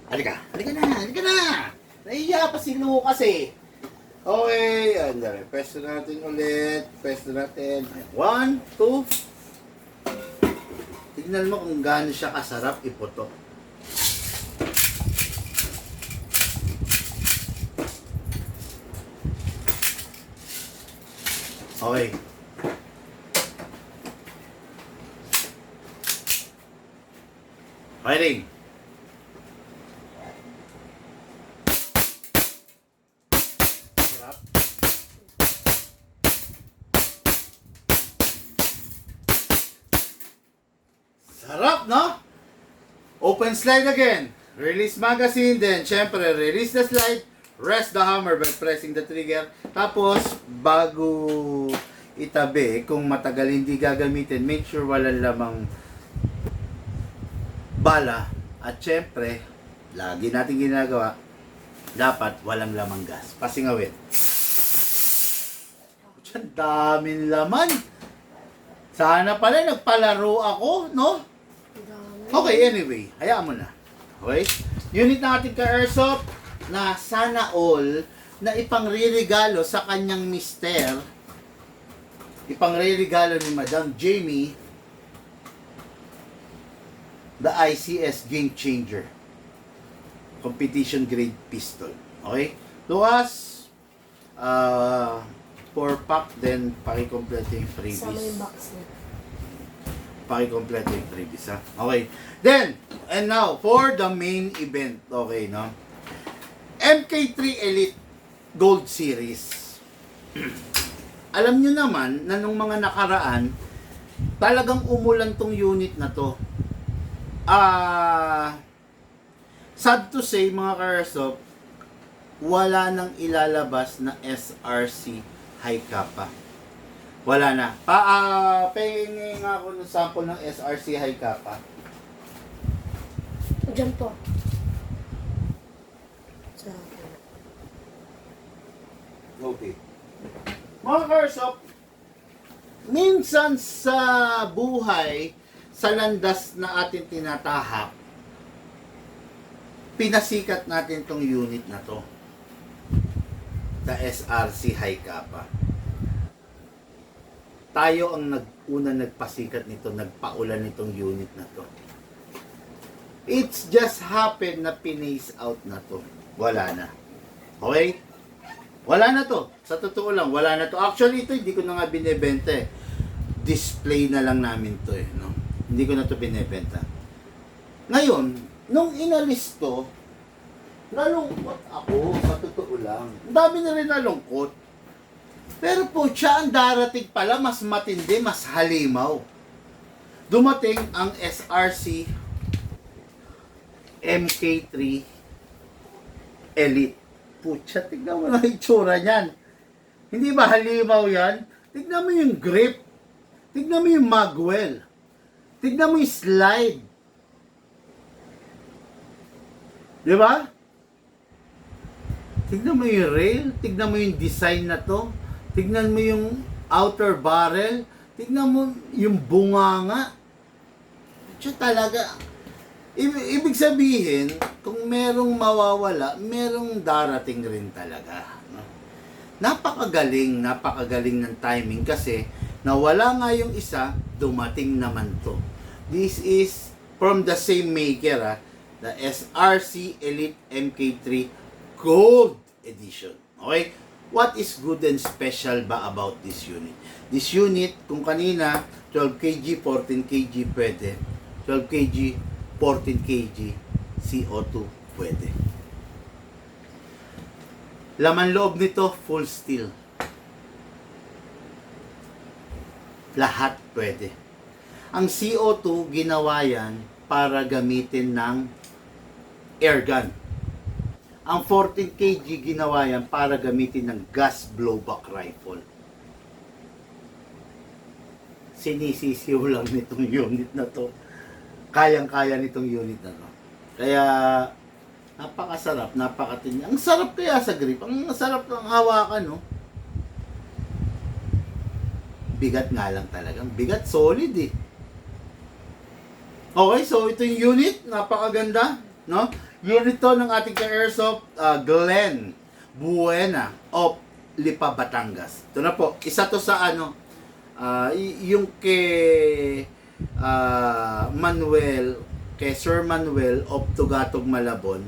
Halika na! Nahiya pa si Lucas eh. Okay, andare. Pwesto natin ulit. 1, 2. Tignan mo kung gaano siya kasarap iputok. Okay. Fighting. Sarap, no? Open slide again. Release magazine, then syempre release the slide, rest the hammer by pressing the trigger. Tapos, bago itabi, kung matagal hindi gagamitin, make sure walang lamang bala, at syempre lagi natin ginagawa, dapat walang lamang gas. Pasingawin. Ang daming laman. Sana pala nagpalaro ako, no? Okay, anyway, hayaan mo na. Okay? Unit na ating Ka-Airsoft na sana all na ipangririgalo sa kanyang mister, ipangririgalo ni Madam Jamie, the ICS Game Changer competition grade pistol. Okay? Luwas, 4-pack, then pakikompleto yung freebies. Sama yung box niya. Pakikompleto yung freebies, ha? Okay. Then, and now, for the main event. Okay, no? MK3 Elite Gold Series. Alam nyo naman na nung mga nakaraan, talagang umulan tong unit na to. Sad to say, mga Ka-Airsoft, wala nang ilalabas na SRC high kappa. Wala na. Pahingin nga ako ng sample ng SRC high kappa. Diyan po. Sa akin. Okay. Mga Ka-Airsoft, minsan sa buhay, sa landas na ating tinatahak, pinasikat natin tong unit na to. The SRC High Kappa. tayo ang nagpasikat nito, nagpaulan nitong unit na to. It's just happened na pinace out na to. Wala na. Okay? Wala na to. Sa totoo lang, wala na to. Actually, ito hindi ko na nga binebenta eh. Display na lang namin to eh. No? Hindi ko na to binebenta. Ngayon, nung inalis to, nalungkot ako. Sa totoo lang. Ang dami na rin nalungkot. Pero po, siya ang darating pala, mas matindi, mas halimaw. Dumating ang SRC MK3 Elite. Putya, tignan mo na yung itsura niyan. Hindi ba halimaw yan? Tignan mo yung grip. Tignan mo yung magwell. Tignan mo yung slide. Di ba? Tignan mo yung rail. Tignan mo yung design na to. Tignan mo yung outer barrel. Tignan mo yung bunganga. Putya talaga. Ibig sabihin, kung merong mawawala, merong darating rin talaga. No? Napakagaling ng timing kasi nawala nga yung isa, dumating naman to. This is from the same maker, the SRC Elite MK3 Gold Edition. Okay? What is good and special ba about this unit? This unit, kung kanina 12 kg, 14 kg pwede. 12 kg, 14 kg CO2 pwede. Laman loob nito full steel. Lahat pwede. Ang CO2 ginawa yan para gamitin ng airgun. Ang 14 kg ginawa yan para gamitin ng gas blowback rifle. Sinisisiw lang nitong unit na to. Kayang-kaya nitong unit na to. Kaya, napakasarap, napakatindi. Ang sarap kaya sa grip. Ang sarap ng hawakan, no? Bigat nga lang talaga. Bigat, solid eh. Okay, so ito yung unit. Napakaganda, no? Unit to ng ating ka-airsoft, Glenn Buena of Lipa, Batangas. Ito na po. Isa to sa ano, yung kay Manuel, kay Sir Manuel of Tugatog, Malabon,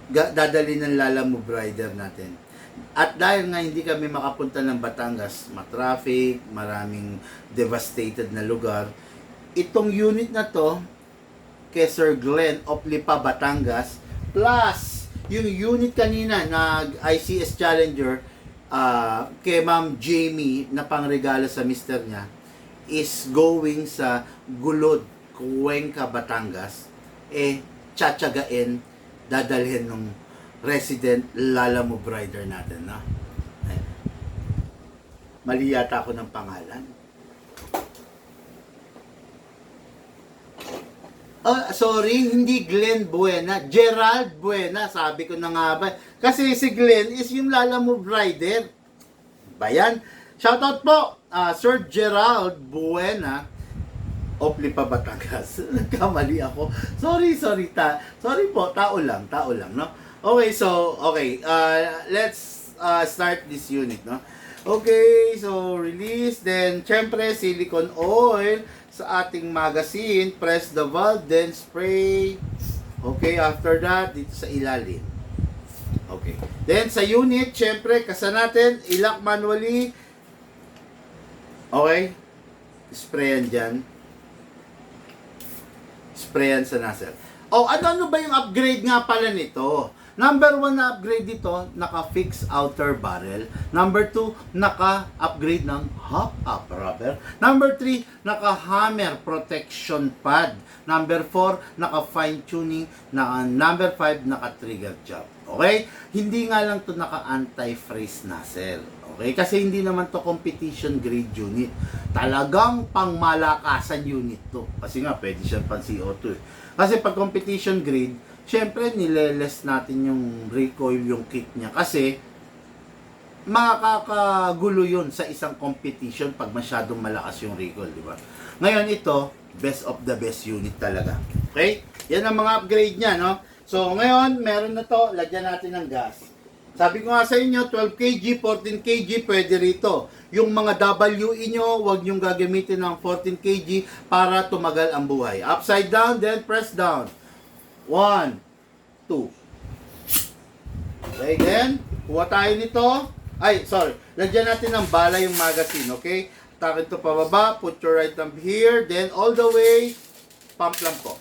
dadali ng Lala Move Rider natin. At dahil nga hindi kami makapunta ng Batangas, matraffic, maraming devastated na lugar, itong unit na to, kay Sir Glenn of Lipa, Batangas, plus yung unit kanina na ICS Challenger, kay Ma'am Jamie na pangregalo sa mister niya, is going sa Gulod, Cuenca, Batangas, tsatsagain, dadalhin ng resident Lala Move Rider natin, no? Mali yata ako ng pangalan. Oh, sorry, hindi Glenn Buena, Gerald Buena, sabi ko na nga ba. Kasi si Glenn is yung Lala Move Rider. Bayan. Shoutout po, Sir Gerald Buena of Lipa, Batangas. Nagkamali ako. Sorry po, tao lang, no? Okay, so, let's start this unit, no? Okay, so, release, then, syempre, silicone oil sa ating magazine, press the valve, then spray. Okay, after that, dito sa ilalim. Okay. Then, sa unit, syempre, kasa natin, i-lock manually. Okay. Sprayan dyan. Sprayan sa nozzle. Oh, ano ba yung upgrade nga pala nito? Number 1 na upgrade dito, naka-fix outer barrel. Number 2, naka-upgrade ng hop-up rubber. Number 3, naka-hammer protection pad. Number 4, naka-fine tuning. Number 5, naka-trigger job. Okay? Hindi nga lang to naka-anti-freeze nozzle. Okay? Kasi hindi naman to competition grade unit. Talagang pangmalakasan unit to. Kasi nga, pwede siyang pan CO2. Kasi pag competition grade, syempre, nileles natin yung recoil, yung kit niya. Kasi, makakagulo yun sa isang competition pag masyadong malakas yung recoil, di ba? Ngayon, ito, best of the best unit talaga. Okay? Yan ang mga upgrade niya, no? So, ngayon, meron na to. Lagyan natin ng gas. Sabi ko nga sa inyo, 12 kg, 14 kg, pwede rito. Yung mga WE nyo, huwag nyong gagamitin ng 14 kg para tumagal ang buhay. Upside down, then press down. 1, 2. Okay, then, kuha tayo nito. Ay, sorry. Lagyan natin ng bala yung magazine, okay? Takin to pababa, put your right thumb here, then all the way, pump lang po.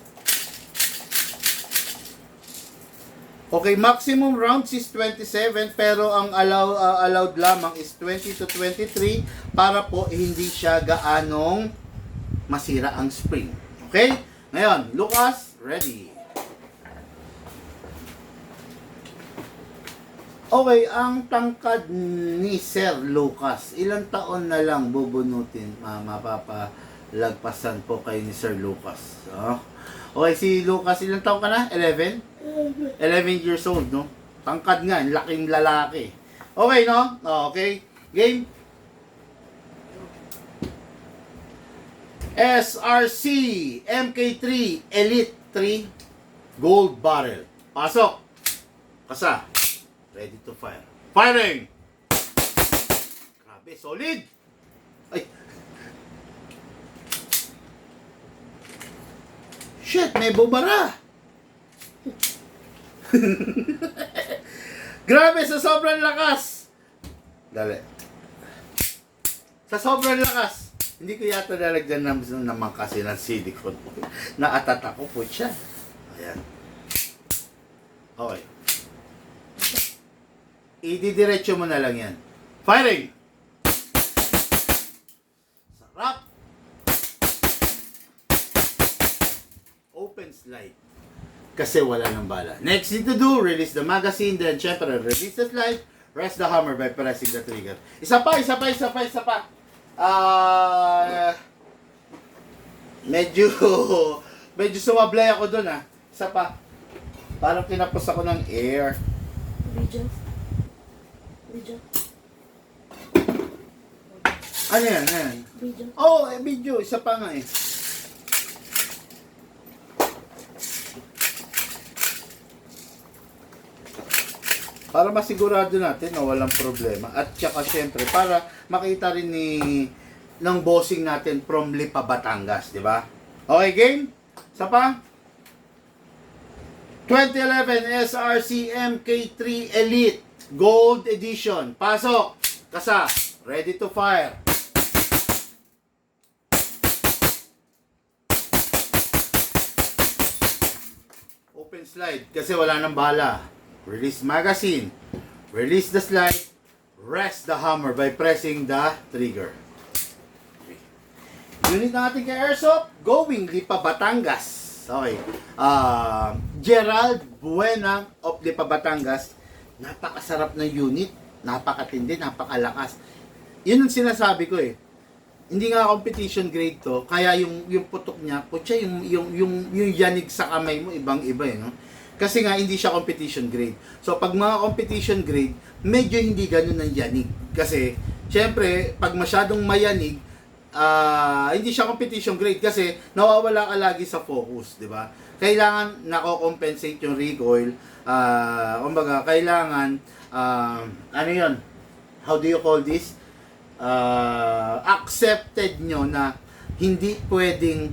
Okay, maximum rounds is 27 pero ang allowed lamang is 20 to 23 para po hindi siya gaanong masira ang spring. Okay? Ngayon, Lucas, ready. Okay, ang tangkad ni Sir Lucas, ilang taon na lang bubunutin, mapapalagpasan po kayo ni Sir Lucas. So, okay, si Lucas, ilang taon ka na? 11? 11 years old, no? Tangkad nga, laking lalaki. Okay, no? Okay. Game. SRC MK3 Elite 3 Gold Barrel. Pasok. Kasa. Ready to fire. Firing! Grabe, solid! Ay. Shit, may bumara! Grabe, sa sobrang lakas! Dali. Sa sobrang lakas. Hindi ko yata lalagyan naman kasi ng silicone. Naatata ko po siya. Ayan. Okay. Ididiretso mo na lang yan. Firing! Sarap! Open slide. Kasi wala ng bala. Next thing to do, release the magazine, then syempre release the slide, rest the hammer by pressing the trigger. Isa pa. Medyo sumablay ako dun ah. Isa pa. Parang kinapos ako ng air. Video. Ano yan? Video. Oh, video. Isa pa nga eh. Para masigurado natin na walang problema. At saka syempre, para makita rin ng bossing natin from Lipa, Batangas. Di ba? Okay, game? Isa pa? 2011 SRC MK3 Elite Gold Edition. Pasok! Kasa. Ready to fire. Open slide kasi wala nang bala. Release magazine. Release the slide. Rest the hammer by pressing the trigger. Unit natin kay Airsoft. Going Lipa, Batangas. Okay. Gerald Buena of Lipa, Batangas. Napakasarap ng unit. Napakatindi. Napakalakas. Yun ang sinasabi ko eh. Hindi nga competition grade to. Kaya yung putok niya, putya, yung yanig sa kamay mo, ibang-iba eh. No? Kasi nga, hindi siya competition grade. So, pag mga competition grade, medyo hindi ganun ang yanig. Kasi, syempre, pag masyadong mayanig, hindi siya competition grade kasi nawawala ka lagi sa focus, di ba? Kailangan nako-compensate yung recoil. Kumbaga, kailangan, ano yun? How do you call this? Accepted nyo na hindi pwedeng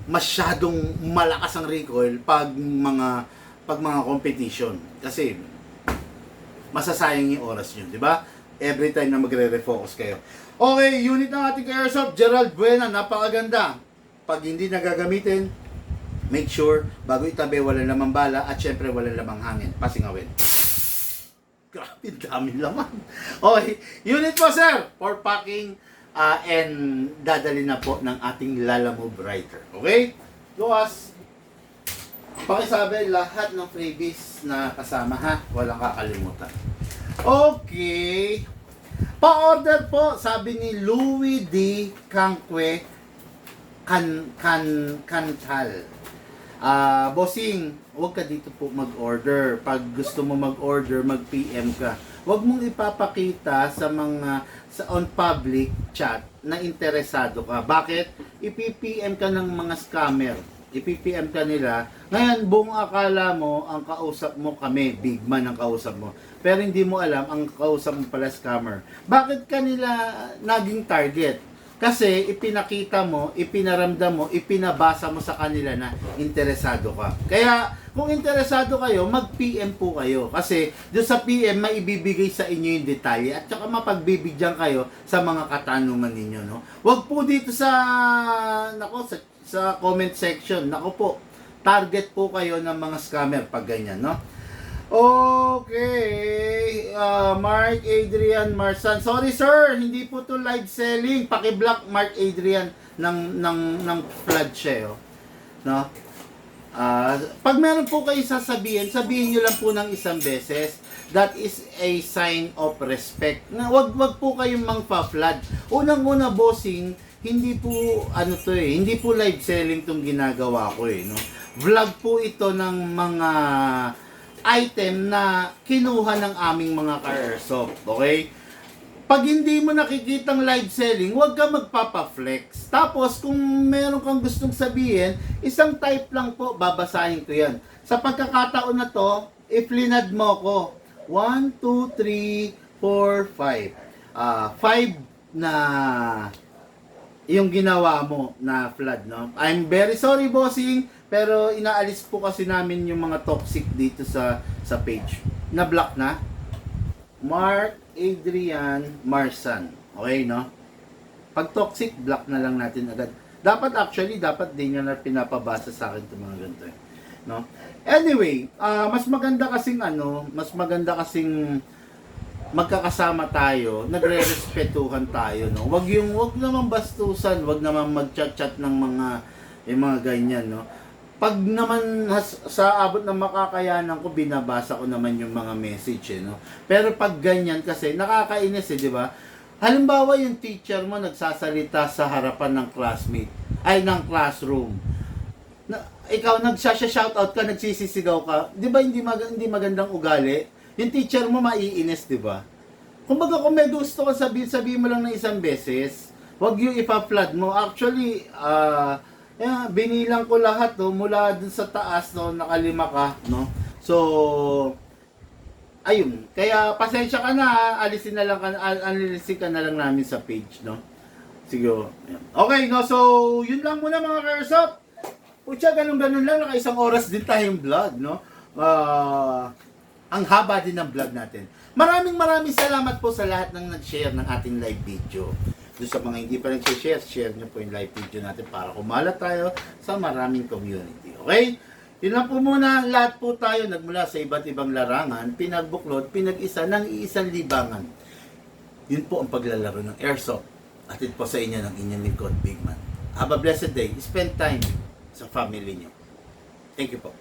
masyadong malakas ang recoil pag mga competition kasi masasayang yung oras nyo, di ba? Every time na magre-refocus kayo. Okay, unit ng ating Airsoft, Gerald Buena, napakaganda. Pag hindi nagagamitin, make sure bago itabi wala lamang bala at syempre wala lamang hangin. Pasingawin. Grabe, dami laman. Okay, unit po sir, for packing and dadali na po ng ating Lalamove Writer. Okay? Lukas, pakisabi lahat ng freebies na kasama ha, walang kakalimutan. Okay. Pa-order po, sabi ni Louis D. Canque Cantal. Bossing, huwag ka dito po mag-order. Pag gusto mo mag-order, mag-PM ka. Huwag mong ipapakita sa mga on public chat na interesado ka. Bakit? Ipi-PM ka ng mga scammer. ipi-PM ka nila. Ngayon, buong akala mo, ang kausap mo kami, big man ang kausap mo. Pero hindi mo alam, ang kausap mo pala scammer. Bakit kanila naging target? Kasi ipinakita mo, ipinaramdam mo, ipinabasa mo sa kanila na interesado ka. Kaya kung interesado kayo, mag-PM po kayo. Kasi doon sa PM, maibibigay sa inyo yung detalye at saka mapagbibigyan kayo sa mga katanungan ninyo. No? Huwag po dito sa comment section. Nako po, target po kayo ng mga scammer pag ganyan. No? Okay, Mark Adrian Marsan. Sorry sir, hindi po to live selling. Paki-block Mark Adrian ng flood share, no? Pag meron po kayo sasabihin, sabihin niyo lang po ng isang beses. That is a sign of respect. Na wag po kayong mangpa-flood. Unang-una bossing, hindi po hindi po live selling tong ginagawa ko no. Vlog po ito ng mga item na kinuha ng aming mga ka-airsoft, okay? Pag hindi mo nakikitang live selling, huwag ka magpapa-flex. Tapos, kung meron kang gustong sabihin, isang type lang po, babasahin ko yan. Sa pagkakataon na to, i-flinad mo ko. 1, 2, 3, 4, 5. 5 na yung ginawa mo na flood, no? I'm very sorry, bossing, pero inaalis po kasi namin yung mga toxic dito sa page. Na-block na. Mark Adrian Marsan. Okay, no? Pag toxic, block na lang natin agad. Dapat din nyo na pinapabasa sa akin itong mga ganito. No? Anyway, mas maganda kasing magkakasama tayo, nagre-respetuhan tayo, no? Wag naman bastusan, wag naman mag-chat-chat ng mga ganyan, no? Pag naman sa abot ng makakayanan ko, binabasa ko naman yung mga message, no? Pero pag ganyan kasi, nakakainis, di ba? Halimbawa, yung teacher mo nagsasalita sa harapan ng ng classroom. Ikaw nagsha-shoutout ka, nagsisisigaw ka, di ba hindi magandang ugali? Yung teacher mo maiinis, di ba? Kumbaga kung may gusto ka sabihin mo lang ng isang beses, wag yung ipa-flood mo. Actually, binilang ko lahat mula dun sa taas, no, nakalima ka, no. So ayun, kaya pasensya ka na, alisin ka na lang namin sa page, no. Siguro. Okay, no. So yun lang muna mga ka-airsoft. Pucha, ganun lang, naka isang oras din tayong vlog, no. Ang haba din ng vlog natin. Maraming salamat po sa lahat ng nag-share ng ating live video. Doon sa mga hindi pa nag-share, share nyo po yung live video natin para kumalat tayo sa maraming community. Okay? Yun lang po muna. Lahat po tayo nagmula sa iba't ibang larangan, pinagbuklod, pinag-isa ng iisang libangan. Yun po ang paglalaro ng airsoft. Atid po sa inyo ng inyong lingkod, Big Man. Have a blessed day. Spend time sa family nyo. Thank you po.